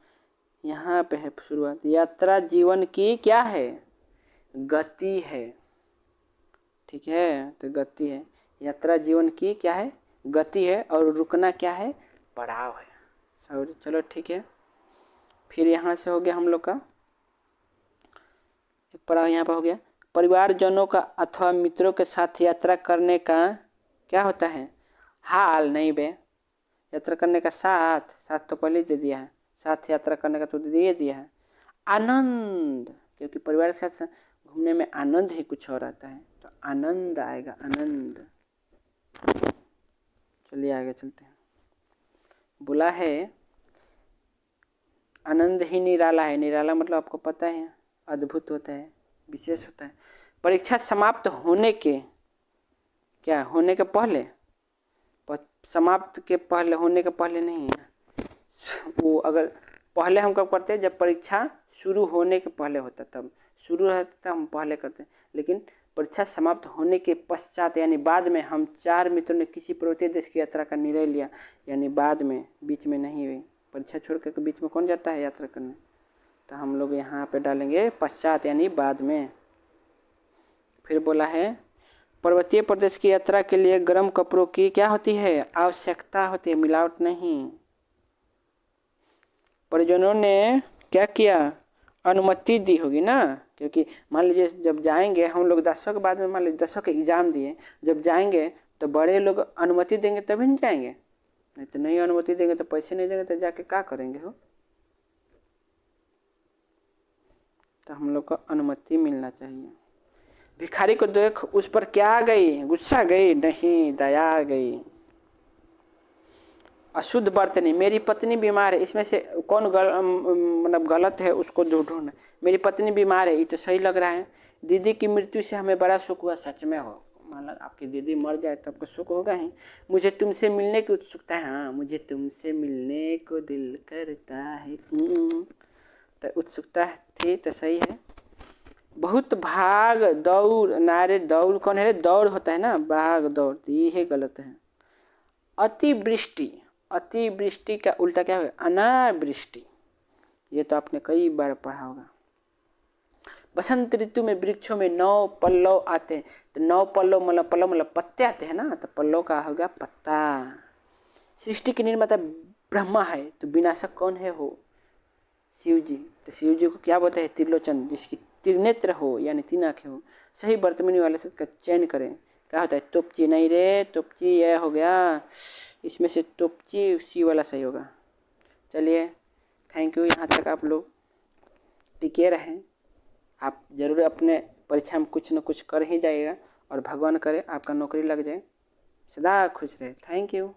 यहाँ पे है शुरुआत। यात्रा जीवन की क्या है? गति है। ठीक है, तो गति है, यात्रा जीवन की क्या है? गति है, और रुकना क्या है? पड़ाव है। सॉरी, चलो ठीक है। फिर यहाँ से हो गया हम लोग का पड़ाव, यहाँ पर हो गया परिवारजनों का अथवा मित्रों के साथ यात्रा करने का क्या होता है? हाल नहीं बे, यात्रा करने का साथ, साथ तो पहले दे दिया है, साथ यात्रा करने का तो दे दिया है। आनंद, क्योंकि परिवार के साथ घूमने में आनंद ही कुछ और आता है, तो आनंद आएगा, आनंद। चलिए आगे चलते हैं। बोला है आनंद ही निराला है। निराला मतलब आपको पता है, अद्भुत होता है, विशेष होता है। परीक्षा समाप्त होने के, क्या होने के पहले, समाप्त के पहले, होने के पहले नहीं है वो। अगर पहले हम कब करते हैं, जब परीक्षा शुरू होने के पहले होता, तब शुरू रहता हम पहले करते हैं। लेकिन परीक्षा समाप्त होने के पश्चात यानी बाद में हम 4 मित्रों ने किसी पर्वतीय देश की यात्रा का निर्णय लिया, यानी बाद में, बीच में नहीं हुई। परीक्षा छोड़ कर बीच में कौन जाता है यात्रा करने, तो हम लोग यहाँ पे डालेंगे पश्चात यानी बाद में। फिर बोला है पर्वतीय प्रदेश की यात्रा के लिए गर्म कपड़ों की क्या होती है, आवश्यकता होती है, मिलावट नहीं। परिजनों ने क्या किया, अनुमति दी होगी ना, क्योंकि मान लीजिए जब जाएंगे हम लोग 10 के बाद में, मान लीजिए 10 के एग्जाम दिए, जब जाएंगे तो बड़े लोग अनुमति देंगे तभी नहीं जाएंगे, नहीं तो नहीं अनुमति देंगे तो पैसे नहीं देंगे तो जाके क्या करेंगे हो। तो हम लोग को अनुमति मिलना चाहिए। भिखारी को देख उस पर क्या आ गई, गुस्सा गई, नहीं दया आ गई। अशुद्ध बर्तनी, मेरी पत्नी बीमार है, इसमें से कौन मतलब गलत है उसको ढूंढना। मेरी पत्नी बीमार है, ये तो सही लग रहा है। दीदी की मृत्यु से हमें बड़ा सुख हुआ, सच में हो, मान लो आपकी दीदी मर जाए तो आपको सुख होगा ही। मुझे तुमसे मिलने की उत्सुकता है, हाँ मुझे तुमसे मिलने को दिल करता है, तो उत्सुकता थी तो सही है। बहुत भाग दौड़, नारे दौड़ कौन है, दौड़ होता है ना, भाग दौड़, ये गलत है। अतिवृष्टि, अतिवृष्टि का उल्टा क्या है, अनावृष्टि, ये तो आपने कई बार पढ़ा होगा। बसंत ऋतु में वृक्षों में 9 पल्लव आते हैं, तो 9 पल्लव मतलब पल्लव मतलब पत्ते आते हैं ना, तो पल्लव का होगा पत्ता। सृष्टि के निर्माता ब्रह्मा है, तो विनाशक कौन है, हो शिव जी। तो शिव जी को क्या बोलते हैं, त्रिलोचन, जिसकी त्रिनेत्र हो यानी 3 आँखें हो। सही वर्तमानी वाले शब्द का चयन करें। क्या होता है, तोपची, नहीं रे तोपची, यह हो गया, इसमें से तोपची सी वाला सही होगा। चलिए थैंक यू, यहाँ तक आप लोग टिके रहें। आप जरूर अपने परीक्षा में कुछ न कुछ कर ही जाइएगा, और भगवान करे आपका नौकरी लग जाए, सदा खुश रहे। Thank you.